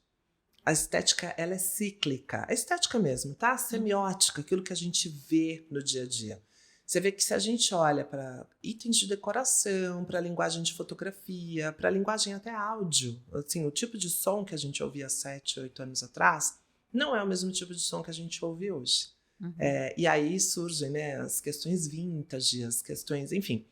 A estética, ela é cíclica. A estética mesmo, tá? Semiótica, aquilo que a gente vê no dia a dia. Você vê que se a gente olha para itens de decoração, para linguagem de fotografia, para linguagem até áudio, assim, o tipo de som que a gente ouvia há 7, 8 anos atrás, não é o mesmo tipo de som que a gente ouve hoje. Uhum. E aí surgem, né, as questões vintage, as questões, enfim.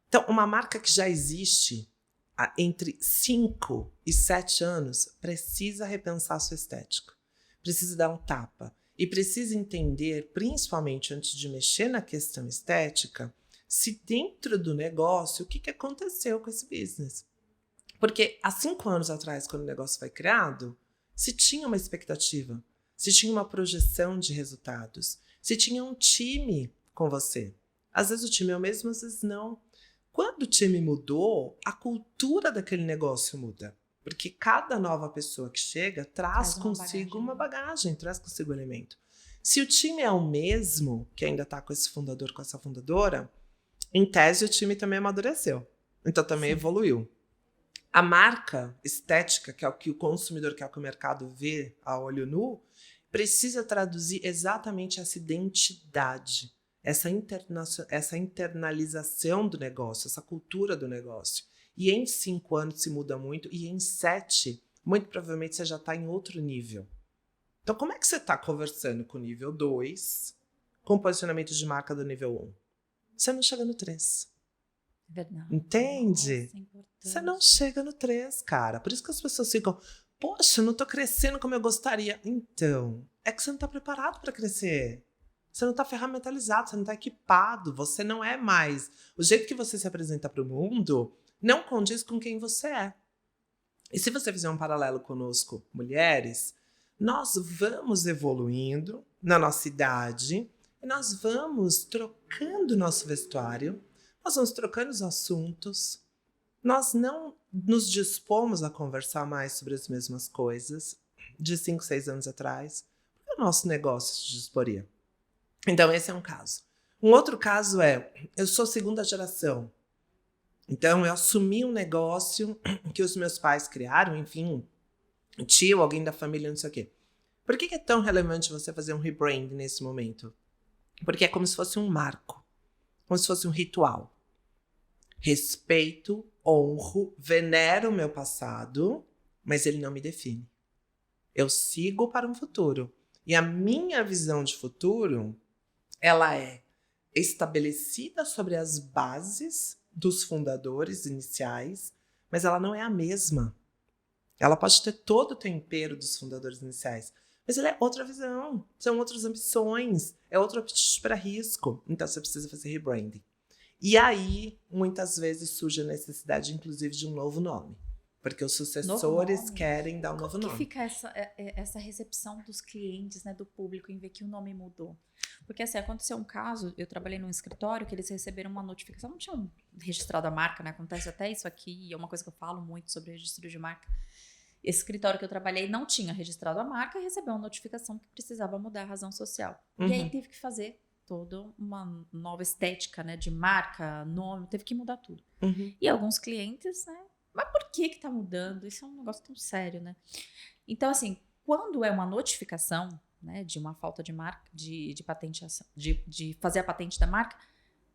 Então, uma marca que já existe há entre 5 e 7 anos precisa repensar a sua estética. Precisa dar um tapa. E precisa entender, principalmente antes de mexer na questão estética, se dentro do negócio, o que aconteceu com esse business. Porque há 5 anos atrás, quando o negócio foi criado, se tinha uma expectativa, se tinha uma projeção de resultados, se tinha um time com você. Às vezes o time é o mesmo, às vezes não. Quando o time mudou, a cultura daquele negócio muda. Porque cada nova pessoa que chega traz consigo uma bagagem, traz consigo um elemento. Se o time é o mesmo, que ainda está com esse fundador, com essa fundadora, em tese o time também amadureceu. Então também evoluiu. A marca estética, que é o que o consumidor quer, que o mercado vê a olho nu, precisa traduzir exatamente essa identidade, essa internalização do negócio, essa cultura do negócio. E em 5 anos se muda muito, e em 7, muito provavelmente você já está em outro nível. Então, como é que você está conversando com o nível 2, com o posicionamento de marca do nível 1? Você não chega no 3. Verdade. Entende? Nossa, você não chega no 3, cara. Por isso que as pessoas ficam, poxa, eu não estou crescendo como eu gostaria. Então, é que você não está preparado para crescer. Você não está ferramentalizado, você não está equipado, você não é mais. O jeito que você se apresenta para o mundo não condiz com quem você é. E se você fizer um paralelo conosco, mulheres, nós vamos evoluindo na nossa idade e nós vamos trocando nosso vestuário, nós vamos trocando os assuntos, nós não nos dispomos a conversar mais sobre as mesmas coisas de 5, 6 anos atrás, porque o nosso negócio se disporia. Então, esse é um caso. Um outro caso é, eu sou segunda geração. Então, eu assumi um negócio que os meus pais criaram, enfim, um tio, alguém da família, não sei o quê. Por que é tão relevante você fazer um rebrand nesse momento? Porque é como se fosse um marco, como se fosse um ritual. Respeito, honro, venero o meu passado, mas ele não me define. Eu sigo para um futuro. E a minha visão de futuro, ela é estabelecida sobre as bases dos fundadores iniciais, mas ela não é a mesma. Ela pode ter todo o tempero dos fundadores iniciais, mas ela é outra visão, são outras ambições, é outro apetite para risco. Então você precisa fazer rebranding. E aí, muitas vezes, surge a necessidade, inclusive, de um novo nome. Porque os sucessores querem dar um novo nome. Como que fica essa recepção dos clientes, né, do público, em ver que o nome mudou? Porque assim, aconteceu um caso, eu trabalhei num escritório que eles receberam uma notificação, não tinham registrado a marca, né? Acontece até isso aqui, é uma coisa que eu falo muito sobre registro de marca. Esse escritório que eu trabalhei não tinha registrado a marca e recebeu uma notificação que precisava mudar a razão social. E aí teve que fazer toda uma nova estética, né, de marca, nome, teve que mudar tudo. E alguns clientes, né, mas por que tá mudando? Isso é um negócio tão sério, né? Então, assim, quando é uma notificação, né, de uma falta de marca, de patentação, de fazer a patente da marca,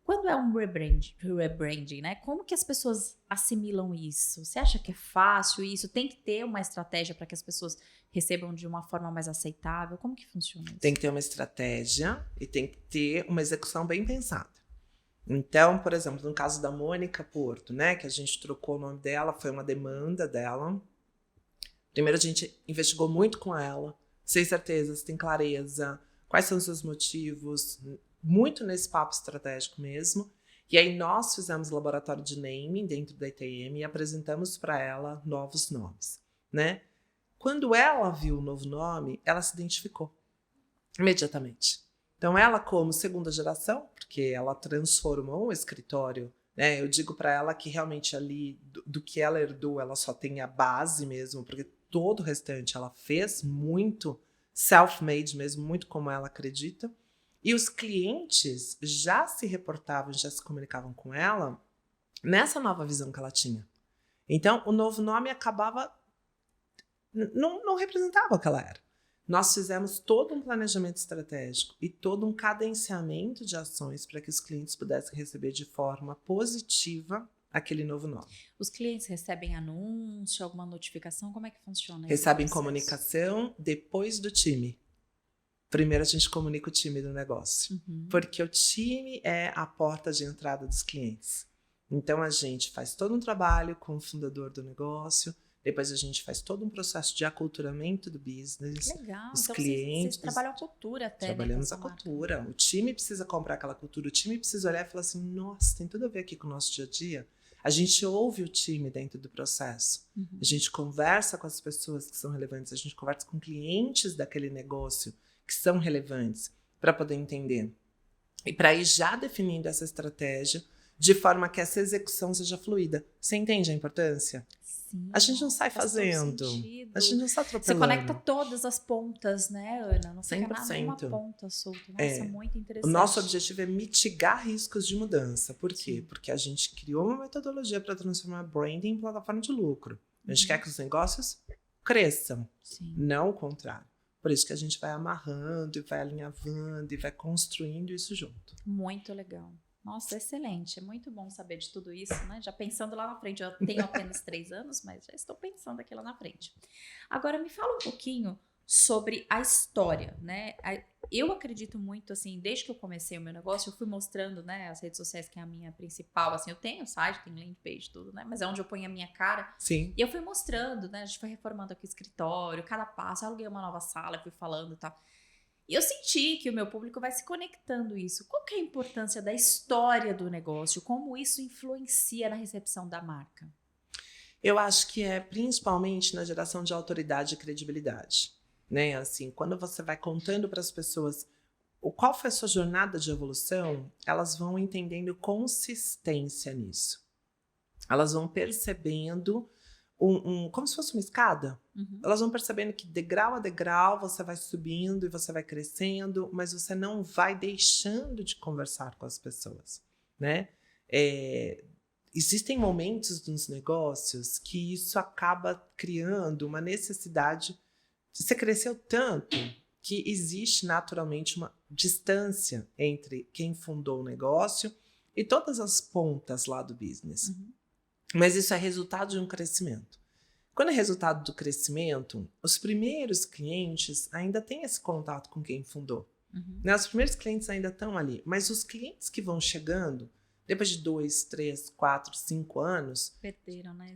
quando é um rebranding, né? Como que as pessoas assimilam isso? Você acha que é fácil isso? Tem que ter uma estratégia para que as pessoas recebam de uma forma mais aceitável? Como que funciona isso? Tem que ter uma estratégia e tem que ter uma execução bem pensada. Então, por exemplo, no caso da Mônica Porto, né, que a gente trocou o nome dela, foi uma demanda dela. Primeiro a gente investigou muito com ela, sem certeza, se tem clareza, quais são os seus motivos, muito nesse papo estratégico mesmo. E aí nós fizemos laboratório de naming dentro da ITM e apresentamos para ela novos nomes, né? Quando ela viu o novo nome, ela se identificou imediatamente. Então ela, como segunda geração, porque ela transformou o escritório, né? Eu digo para ela que realmente ali do que ela herdou, ela só tem a base mesmo, porque todo o restante ela fez muito self-made mesmo, muito como ela acredita. E os clientes já se reportavam, já se comunicavam com ela nessa nova visão que ela tinha. Então, o novo nome acabava... Não representava o que ela era. Nós fizemos todo um planejamento estratégico e todo um cadenciamento de ações para que os clientes pudessem receber de forma positiva aquele novo nome. Os clientes recebem anúncio, alguma notificação? Como é que funciona isso? Recebem comunicação depois do time. Primeiro a gente comunica o time do negócio, porque o time é a porta de entrada dos clientes. Então a gente faz todo um trabalho com o fundador do negócio, depois a gente faz todo um processo de aculturamento do business. Legal, os então clientes. Vocês trabalham a cultura até. Trabalhamos a cultura. O time precisa comprar aquela cultura, o time precisa olhar e falar assim, nossa, tem tudo a ver aqui com o nosso dia a dia. A gente ouve o time dentro do processo. A gente conversa com as pessoas que são relevantes, a gente conversa com clientes daquele negócio que são relevantes para poder entender. E para ir já definindo essa estratégia de forma que essa execução seja fluida. Você entende a importância? Sim. A gente não sai fazendo. A gente não sai atropelando. Você conecta todas as pontas, né, Ana? Não fica 100%. nada uma ponta solta. Nossa, muito interessante. O nosso objetivo é mitigar riscos de mudança. Por quê? Sim. Porque a gente criou uma metodologia para transformar branding em plataforma de lucro. A gente quer que os negócios cresçam, não o contrário. Por isso que a gente vai amarrando e vai alinhavando e vai construindo isso junto. Muito legal. Nossa, excelente. É muito bom saber de tudo isso, né? Já pensando lá na frente. Eu tenho apenas 3 anos, mas já estou pensando aqui lá na frente. Agora, me fala um pouquinho sobre a história, né? Eu acredito muito, assim, desde que eu comecei o meu negócio, eu fui mostrando, né, as redes sociais, que é a minha principal, assim, eu tenho site, tenho landing page, tudo, né? Mas é onde eu ponho a minha cara. Sim. E eu fui mostrando, né? A gente foi reformando aqui o escritório, cada passo, eu aluguei uma nova sala, fui falando e tal. E eu senti que o meu público vai se conectando isso. Qual que é a importância da história do negócio? Como isso influencia na recepção da marca? Eu acho que é principalmente na geração de autoridade e credibilidade. Né? Assim, quando você vai contando para as pessoas qual foi a sua jornada de evolução, elas vão entendendo consistência nisso. Elas vão percebendo como se fosse uma escada. Elas vão percebendo que degrau a degrau você vai subindo e você vai crescendo, mas você não vai deixando de conversar com as pessoas, né? Existem momentos nos negócios que isso acaba criando uma necessidade. Você cresceu tanto que existe naturalmente uma distância entre quem fundou o negócio e todas as pontas lá do business. Mas isso é resultado de um crescimento. Quando é resultado do crescimento, os primeiros clientes ainda têm esse contato com quem fundou. Né? Os primeiros clientes ainda estão ali, mas os clientes que vão chegando, depois de 2, 3, 4, 5 anos... Perderam, né?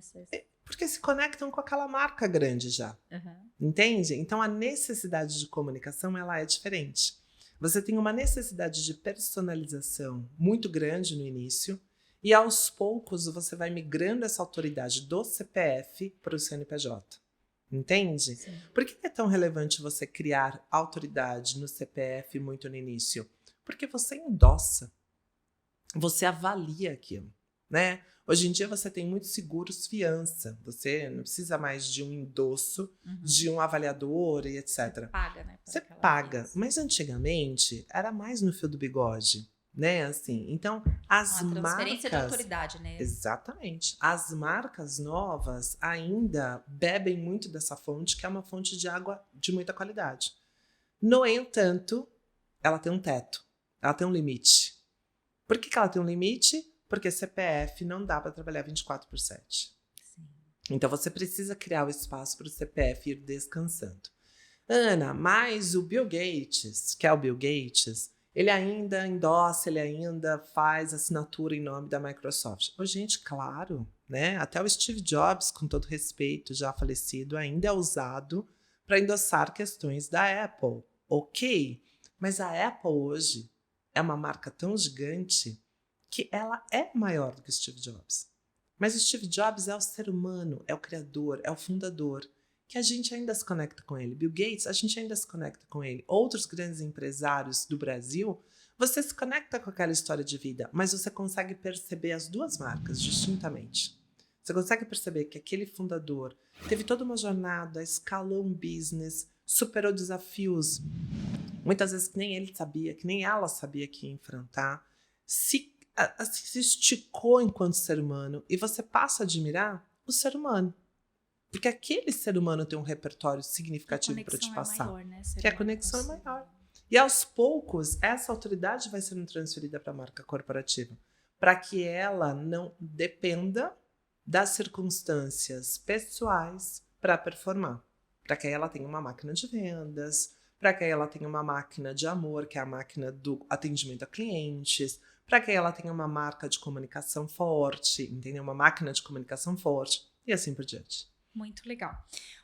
Porque se conectam com aquela marca grande já. Entende? Então, a necessidade de comunicação, ela é diferente. Você tem uma necessidade de personalização muito grande no início e, aos poucos, você vai migrando essa autoridade do CPF para o CNPJ. Entende? Sim. Por que é tão relevante você criar autoridade no CPF muito no início? Porque você endossa. Você avalia aquilo, né? Hoje em dia você tem muitos seguros fiança. Você não precisa mais de um endosso, de um avaliador e etc. Você paga, né? Você paga. Mas antigamente era mais no fio do bigode, né? Assim, então as uma transferência de marcas... autoridade, né? Exatamente. As marcas novas ainda bebem muito dessa fonte, que é uma fonte de água de muita qualidade. No entanto, ela tem um teto. Ela tem um limite. Por que ela tem um limite? Porque CPF não dá para trabalhar 24/7. Sim. Então, você precisa criar o espaço para o CPF ir descansando. Ana, mas o Bill Gates, que é o Bill Gates, ele ainda endossa, ele ainda faz assinatura em nome da Microsoft. Oh, gente, claro, né? Até o Steve Jobs, com todo respeito, já falecido, ainda é usado para endossar questões da Apple. Ok, mas a Apple hoje é uma marca tão gigante que ela é maior do que Steve Jobs. Mas o Steve Jobs é o ser humano, é o criador, é o fundador, que a gente ainda se conecta com ele. Bill Gates, a gente ainda se conecta com ele. Outros grandes empresários do Brasil, você se conecta com aquela história de vida, mas você consegue perceber as duas marcas distintamente. Você consegue perceber que aquele fundador teve toda uma jornada, escalou um business, superou desafios, muitas vezes que nem ele sabia, que nem ela sabia que ia enfrentar, se esticou enquanto ser humano e você passa a admirar o ser humano. Porque aquele ser humano tem um repertório significativo para te passar. Maior, né? Que a conexão é maior. E aos poucos, essa autoridade vai sendo transferida para a marca corporativa, para que ela não dependa das circunstâncias pessoais para performar. Para que ela tenha uma máquina de vendas, para que ela tenha uma máquina de amor, que é a máquina do atendimento a clientes, para que ela tenha uma marca de comunicação forte, entendeu? Uma máquina de comunicação forte e assim por diante. Muito legal.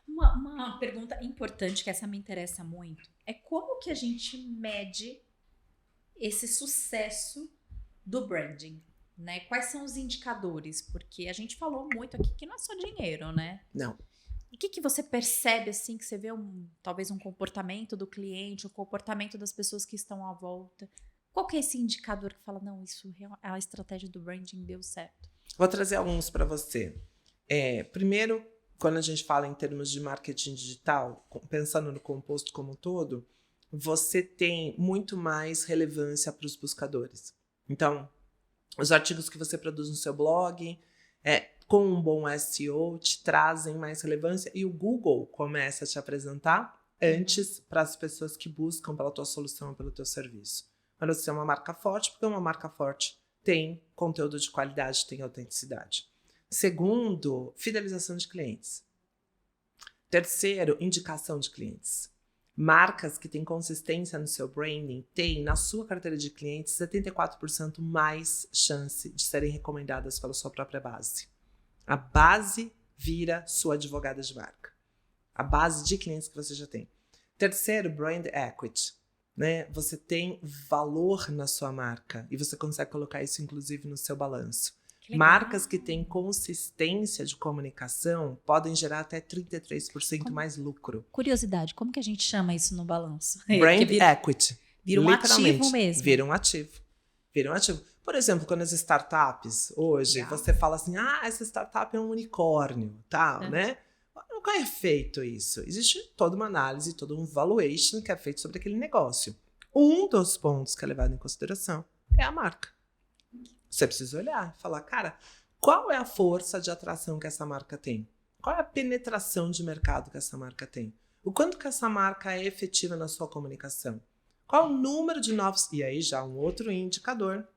Uma pergunta importante, que essa me interessa muito, é como que a gente mede esse sucesso do branding, né? Quais são os indicadores? Porque a gente falou muito aqui que não é só dinheiro, né? Não. E o que você percebe, assim, que você vê talvez um comportamento do cliente, o comportamento das pessoas que estão à volta? Qual que é esse indicador que fala, não, isso a estratégia do branding deu certo? Vou trazer alguns para você. Primeiro, quando a gente fala em termos de marketing digital, pensando no composto como um todo, você tem muito mais relevância para os buscadores. Então, os artigos que você produz no seu blog, com um bom SEO, te trazem mais relevância e o Google começa a te apresentar antes para as pessoas que buscam pela tua solução, pelo teu serviço. Quando você é uma marca forte, porque uma marca forte tem conteúdo de qualidade, tem autenticidade. Segundo, fidelização de clientes. Terceiro, indicação de clientes. Marcas que têm consistência no seu branding têm, na sua carteira de clientes, 74% mais chance de serem recomendadas pela sua própria base. A base vira sua advogada de marca. A base de clientes que você já tem. Terceiro, brand equity. Né? Você tem valor na sua marca e você consegue colocar isso, inclusive, no seu balanço. Marcas que têm consistência de comunicação podem gerar até 33% mais lucro. Curiosidade, como que a gente chama isso no balanço? Brand equity. Vira um ativo mesmo. Vira um ativo. Vira um ativo. Por exemplo, quando as startups, hoje, você fala assim, essa startup é um unicórnio, tal, né? Qual é feito isso? Existe toda uma análise, todo um valuation que é feito sobre aquele negócio. Um dos pontos que é levado em consideração é a marca. Você precisa olhar e falar, cara, qual é a força de atração que essa marca tem? Qual é a penetração de mercado que essa marca tem? O quanto que essa marca é efetiva na sua comunicação? Qual o número de novos... E aí já um outro indicador,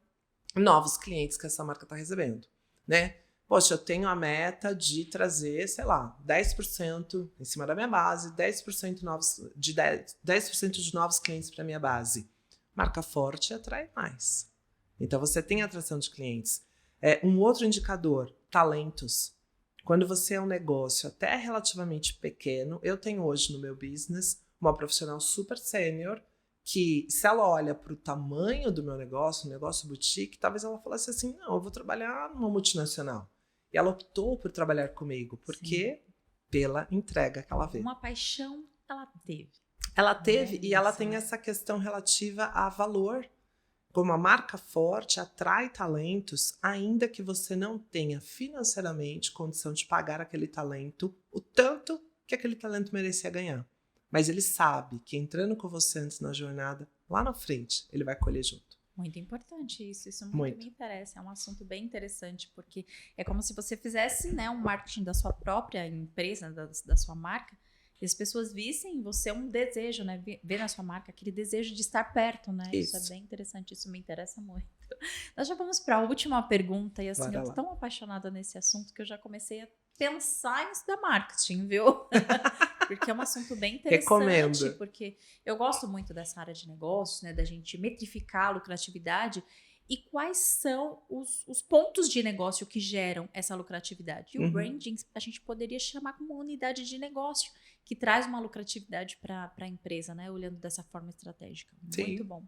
novos clientes que essa marca está recebendo, né? Poxa, eu tenho a meta de trazer, sei lá, 10% em cima da minha base, 10% de novos clientes para minha base. Marca forte atrai mais. Então, você tem atração de clientes. Um outro indicador, talentos. Quando você é um negócio até relativamente pequeno, eu tenho hoje no meu business uma profissional super sênior que, se ela olha para o tamanho do meu negócio, um negócio boutique, talvez ela falasse assim, não, eu vou trabalhar numa multinacional. E ela optou por trabalhar comigo, porque pela entrega que ela vê. Uma paixão ela teve. Ela teve e ela tem essa questão relativa a valor. Como a marca forte atrai talentos, ainda que você não tenha financeiramente condição de pagar aquele talento o tanto que aquele talento merecia ganhar. Mas ele sabe que entrando com você antes na jornada, lá na frente, ele vai colher junto. Muito importante isso muito me interessa. É um assunto bem interessante, porque é como se você fizesse, né, um marketing da sua própria empresa, da sua marca, e as pessoas vissem em você um desejo, né? Ver na sua marca aquele desejo de estar perto, né? Isso é bem interessante, isso me interessa muito. Nós já vamos para a última pergunta, e assim, eu tô tão apaixonada nesse assunto que eu já comecei a pensar em estudar marketing, viu? Porque é um assunto bem interessante. Recomendo. Porque eu gosto muito dessa área de negócios, né? Da gente metrificar a lucratividade. E quais são os pontos de negócio que geram essa lucratividade? E o branding, a gente poderia chamar como uma unidade de negócio que traz uma lucratividade para a empresa, né? Olhando dessa forma estratégica. Sim. Muito bom.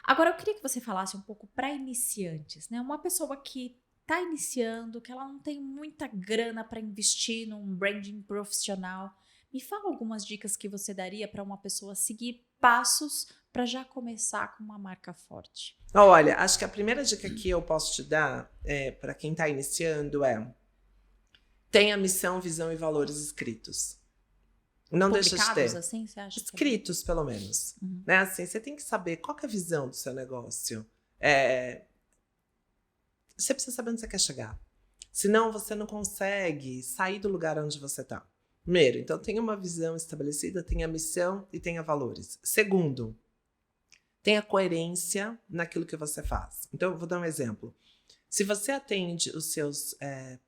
Agora, eu queria que você falasse um pouco para iniciantes, né? Uma pessoa que está iniciando, que ela não tem muita grana para investir num branding profissional. Me fala algumas dicas que você daria para uma pessoa seguir passos para já começar com uma marca forte. Olha, acho que a primeira dica que eu posso te dar para quem está iniciando tenha missão, visão e valores escritos. Não deixa de ter. Assim, você acha? Escritos, pelo menos. Né? Assim, você tem que saber qual que é a visão do seu negócio. Você precisa saber onde você quer chegar. Senão você não consegue sair do lugar onde você está. Primeiro, então tenha uma visão estabelecida, tenha missão e tenha valores. Segundo, tenha coerência naquilo que você faz. Então, eu vou dar um exemplo. Se você atende os seus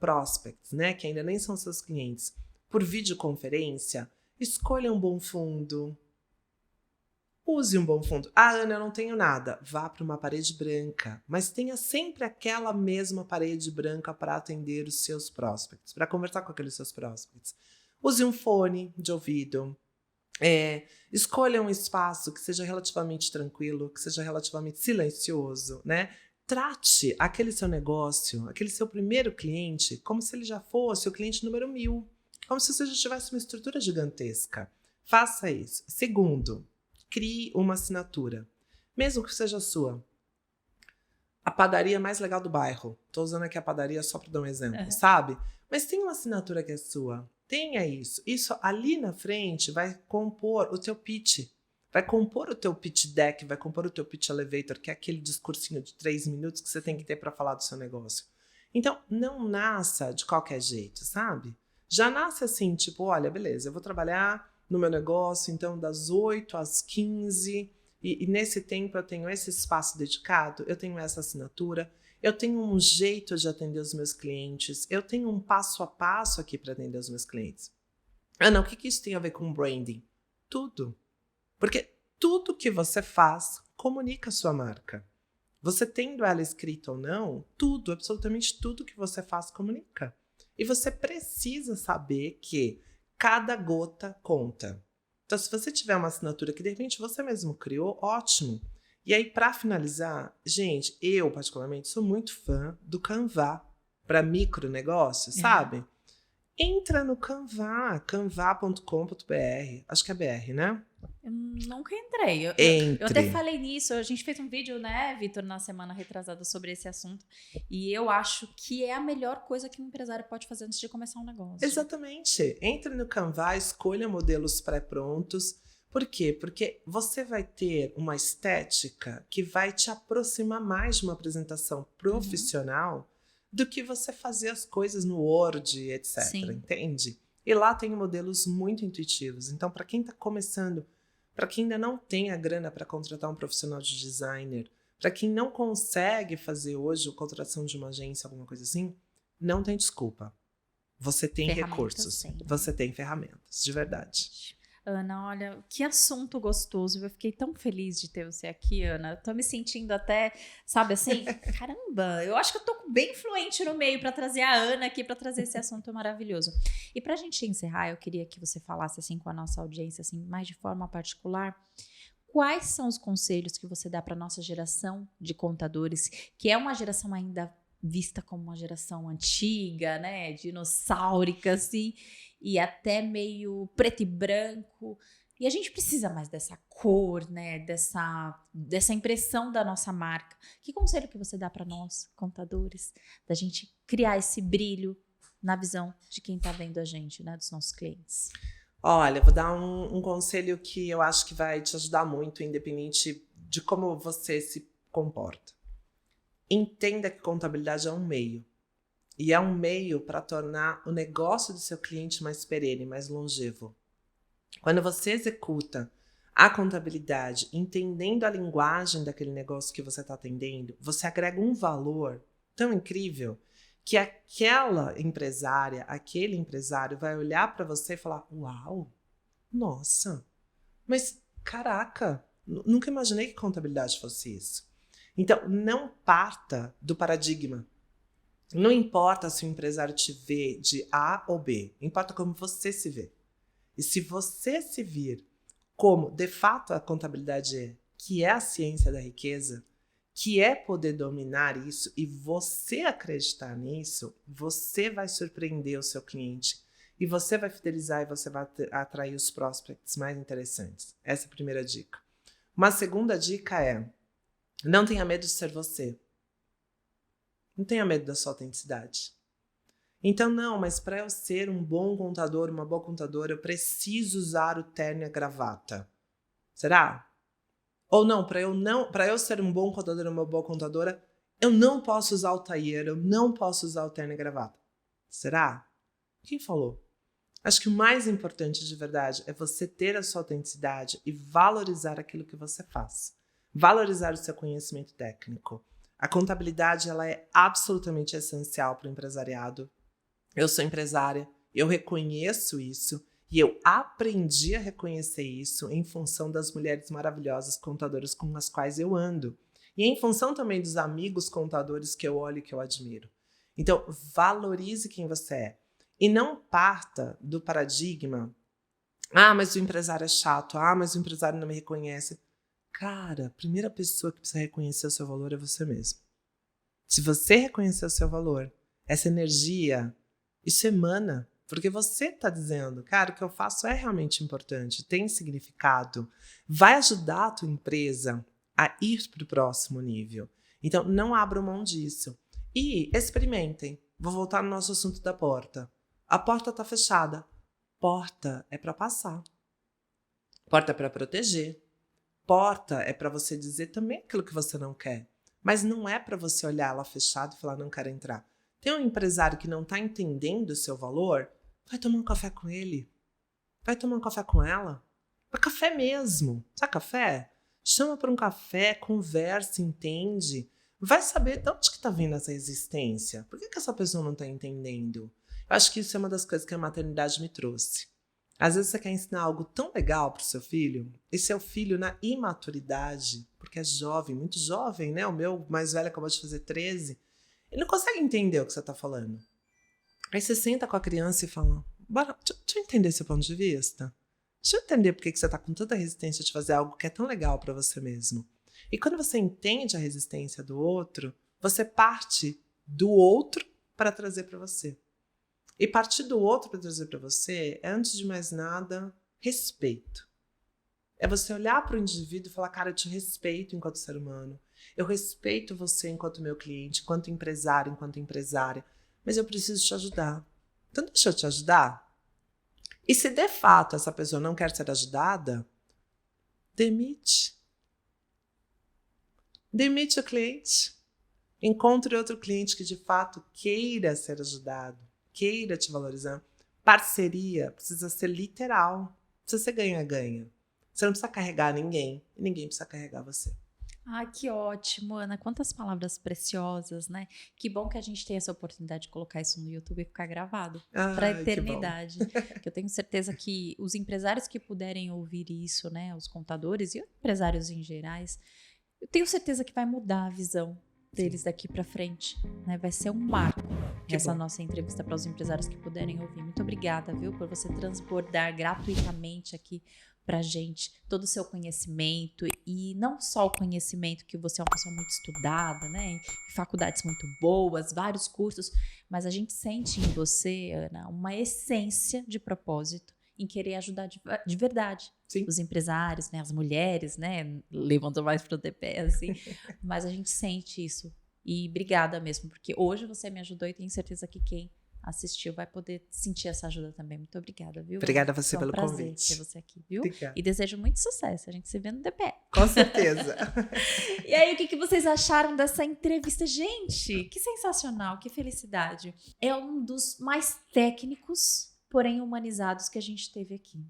prospects, né, que ainda nem são seus clientes, por videoconferência, escolha um bom fundo. Use um bom fundo. Ah, Ana, eu não tenho nada. Vá para uma parede branca. Mas tenha sempre aquela mesma parede branca para atender os seus prospects, para conversar com aqueles seus prospects. Use um fone de ouvido. Escolha um espaço que seja relativamente tranquilo, que seja relativamente silencioso, né? Trate aquele seu negócio, aquele seu primeiro cliente, como se ele já fosse o cliente número 1000. Como se você já tivesse uma estrutura gigantesca. Faça isso. Segundo, crie uma assinatura. Mesmo que seja sua. A padaria mais legal do bairro. Estou usando aqui a padaria só para dar um exemplo, sabe? Mas tem uma assinatura que é sua. Tenha isso. Isso ali na frente vai compor o teu pitch. Vai compor o teu pitch deck, vai compor o teu pitch elevator, que é aquele discursinho de 3 minutos que você tem que ter para falar do seu negócio. Então, não nasça de qualquer jeito, sabe? Já nasce assim, tipo, olha, beleza, eu vou trabalhar no meu negócio, então das 8 às 15, e nesse tempo eu tenho esse espaço dedicado, eu tenho essa assinatura, eu tenho um jeito de atender os meus clientes, eu tenho um passo a passo aqui para atender os meus clientes. Ana, o que isso tem a ver com branding? Tudo. Porque tudo que você faz comunica a sua marca. Você tendo ela escrita ou não, tudo, absolutamente tudo que você faz comunica. E você precisa saber que cada gota conta. Então, se você tiver uma assinatura que de repente você mesmo criou, ótimo. E aí, para finalizar, gente, eu particularmente sou muito fã do Canva para micronegócio, sabe? Entra no Canva, canva.com.br. Acho que é BR, né? Eu nunca entrei. Eu até falei nisso. A gente fez um vídeo, né, Vitor, na semana retrasada sobre esse assunto. E eu acho que é a melhor coisa que um empresário pode fazer antes de começar um negócio. Exatamente. Entre no Canva, escolha modelos pré-prontos. Por quê? Porque você vai ter uma estética que vai te aproximar mais de uma apresentação profissional do que você fazer as coisas no Word, etc. Sim. Entende? E lá tem modelos muito intuitivos. Então, para quem está começando, para quem ainda não tem a grana para contratar um profissional de designer, para quem não consegue fazer hoje a contratação de uma agência, alguma coisa assim, não tem desculpa. Você tem Ferramentas recursos, tem, né? você tem ferramentas, de verdade. Ana, olha, que assunto gostoso. Eu fiquei tão feliz de ter você aqui, Ana. Eu tô me sentindo até, sabe assim, caramba, eu acho que eu tô bem fluente no meio para trazer a Ana aqui para trazer esse assunto maravilhoso. E pra gente encerrar, eu queria que você falasse assim com a nossa audiência, assim, mais de forma particular, quais são os conselhos que você dá para nossa geração de contadores, que é uma geração ainda vista como uma geração antiga, né, dinossáurica, assim, e até meio preto e branco. E a gente precisa mais dessa cor, né, dessa impressão da nossa marca. Que conselho que você dá para nós, contadores, da gente criar esse brilho na visão de quem está vendo a gente, né, dos nossos clientes? Olha, vou dar um conselho que eu acho que vai te ajudar muito, independente de como você se comporta. Entenda que contabilidade é um meio. E é um meio para tornar o negócio do seu cliente mais perene, mais longevo. Quando você executa a contabilidade, entendendo a linguagem daquele negócio que você está atendendo, você agrega um valor tão incrível que aquela empresária, aquele empresário vai olhar para você e falar: uau, nossa, mas caraca, nunca imaginei que contabilidade fosse isso. Então, não parta do paradigma. Não importa se o empresário te vê de A ou B, importa como você se vê. E se você se vir como, de fato, a contabilidade é, que é a ciência da riqueza, que é poder dominar isso e você acreditar nisso, você vai surpreender o seu cliente e você vai fidelizar e você vai atrair os prospects mais interessantes. Essa é a primeira dica. Uma segunda dica é: não tenha medo de ser você. Não tenha medo da sua autenticidade. Então, não, mas para eu ser um bom contador, uma boa contadora, eu preciso usar o terno e a gravata. Será? Ou não, para eu ser um bom contador, uma boa contadora, eu não posso usar o tailleur, eu não posso usar o terno e gravata. Será? Quem falou? Acho que o mais importante de verdade é você ter a sua autenticidade e valorizar aquilo que você faz. Valorizar o seu conhecimento técnico. A contabilidade ela é absolutamente essencial para o empresariado. Eu sou empresária, eu reconheço isso e eu aprendi a reconhecer isso em função das mulheres maravilhosas contadoras com as quais eu ando. E em função também dos amigos contadores que eu olho e que eu admiro. Então, valorize quem você é. E não parta do paradigma: ah, mas o empresário é chato, ah, mas o empresário não me reconhece. Cara, a primeira pessoa que precisa reconhecer o seu valor é você mesmo. Se você reconhecer o seu valor, essa energia, isso emana, porque você está dizendo: cara, o que eu faço é realmente importante, tem significado, vai ajudar a tua empresa a ir para o próximo nível. Então, não abram mão disso. E experimentem. Vou voltar no nosso assunto da porta. A porta está fechada. Porta é para passar. Porta é para proteger. Porta é para você dizer também aquilo que você não quer. Mas não é para você olhar ela fechada e falar: não quero entrar. Tem um empresário que não está entendendo o seu valor? Vai tomar um café com ele. Vai tomar um café com ela. Vai café mesmo. Sabe café? Chama para um café, conversa, entende. Vai saber de onde que está vindo essa resistência. Por que essa pessoa não está entendendo? Eu acho que isso é uma das coisas que a maternidade me trouxe. Às vezes você quer ensinar algo tão legal para o seu filho, e seu filho na imaturidade, porque é jovem, muito jovem, né? O meu mais velho acabou de fazer 13, ele não consegue entender o que você está falando. Aí você senta com a criança e fala: bora, deixa eu entender seu ponto de vista. Deixa eu entender por que você está com tanta resistência de fazer algo que é tão legal para você mesmo. E quando você entende a resistência do outro, você parte do outro para trazer para você. E partir do outro para trazer para você é, antes de mais nada, respeito. É você olhar para o indivíduo e falar: cara, eu te respeito enquanto ser humano. Eu respeito você enquanto meu cliente, enquanto empresário, enquanto empresária. Mas eu preciso te ajudar. Então deixa eu te ajudar. E se de fato essa pessoa não quer ser ajudada, demite. Demite o cliente. Encontre outro cliente que de fato queira ser ajudado, queira te valorizar. Parceria precisa ser literal. Precisa ser ganha-ganha. Você não precisa carregar ninguém e ninguém precisa carregar você. Ah, que ótimo, Ana. Quantas palavras preciosas, né? Que bom que a gente tem essa oportunidade de colocar isso no YouTube e ficar gravado para a Ai, que bom. eternidade. Que eu tenho certeza que os empresários que puderem ouvir isso, né? Os contadores e empresários em gerais, eu tenho certeza que vai mudar a visão deles daqui para frente, né? Vai ser um marco Que essa bom. nossa entrevista para os empresários que puderem ouvir. Muito obrigada, viu, por você transbordar gratuitamente aqui pra gente todo o seu conhecimento, e não só o conhecimento, que você é uma pessoa muito estudada, né? Em faculdades muito boas, vários cursos, mas a gente sente em você, Ana, uma essência de propósito em querer ajudar de verdade Sim. os empresários, né? As mulheres, né? Levantam mais pro pé, assim, mas a gente sente isso. E obrigada mesmo, porque hoje você me ajudou e tenho certeza que quem assistiu vai poder sentir essa ajuda também. Muito obrigada, viu? Obrigada a você Foi um pelo prazer convite. ter você aqui, viu? Obrigada. E desejo muito sucesso. A gente se vê no DPE. Com certeza. E aí, o que vocês acharam dessa entrevista? Gente, que sensacional, que felicidade. É um dos mais técnicos, porém humanizados que a gente teve aqui,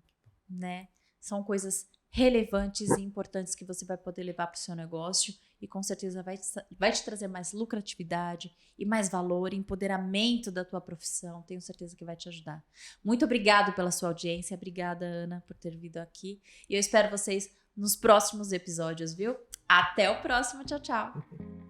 né? São coisas relevantes e importantes que você vai poder levar para o seu negócio e com certeza vai te trazer mais lucratividade e mais valor, empoderamento da tua profissão. Tenho certeza que vai te ajudar. Muito obrigado pela sua audiência. Obrigada, Ana, por ter vindo aqui. E eu espero vocês nos próximos episódios, viu? Até o próximo. Tchau, tchau.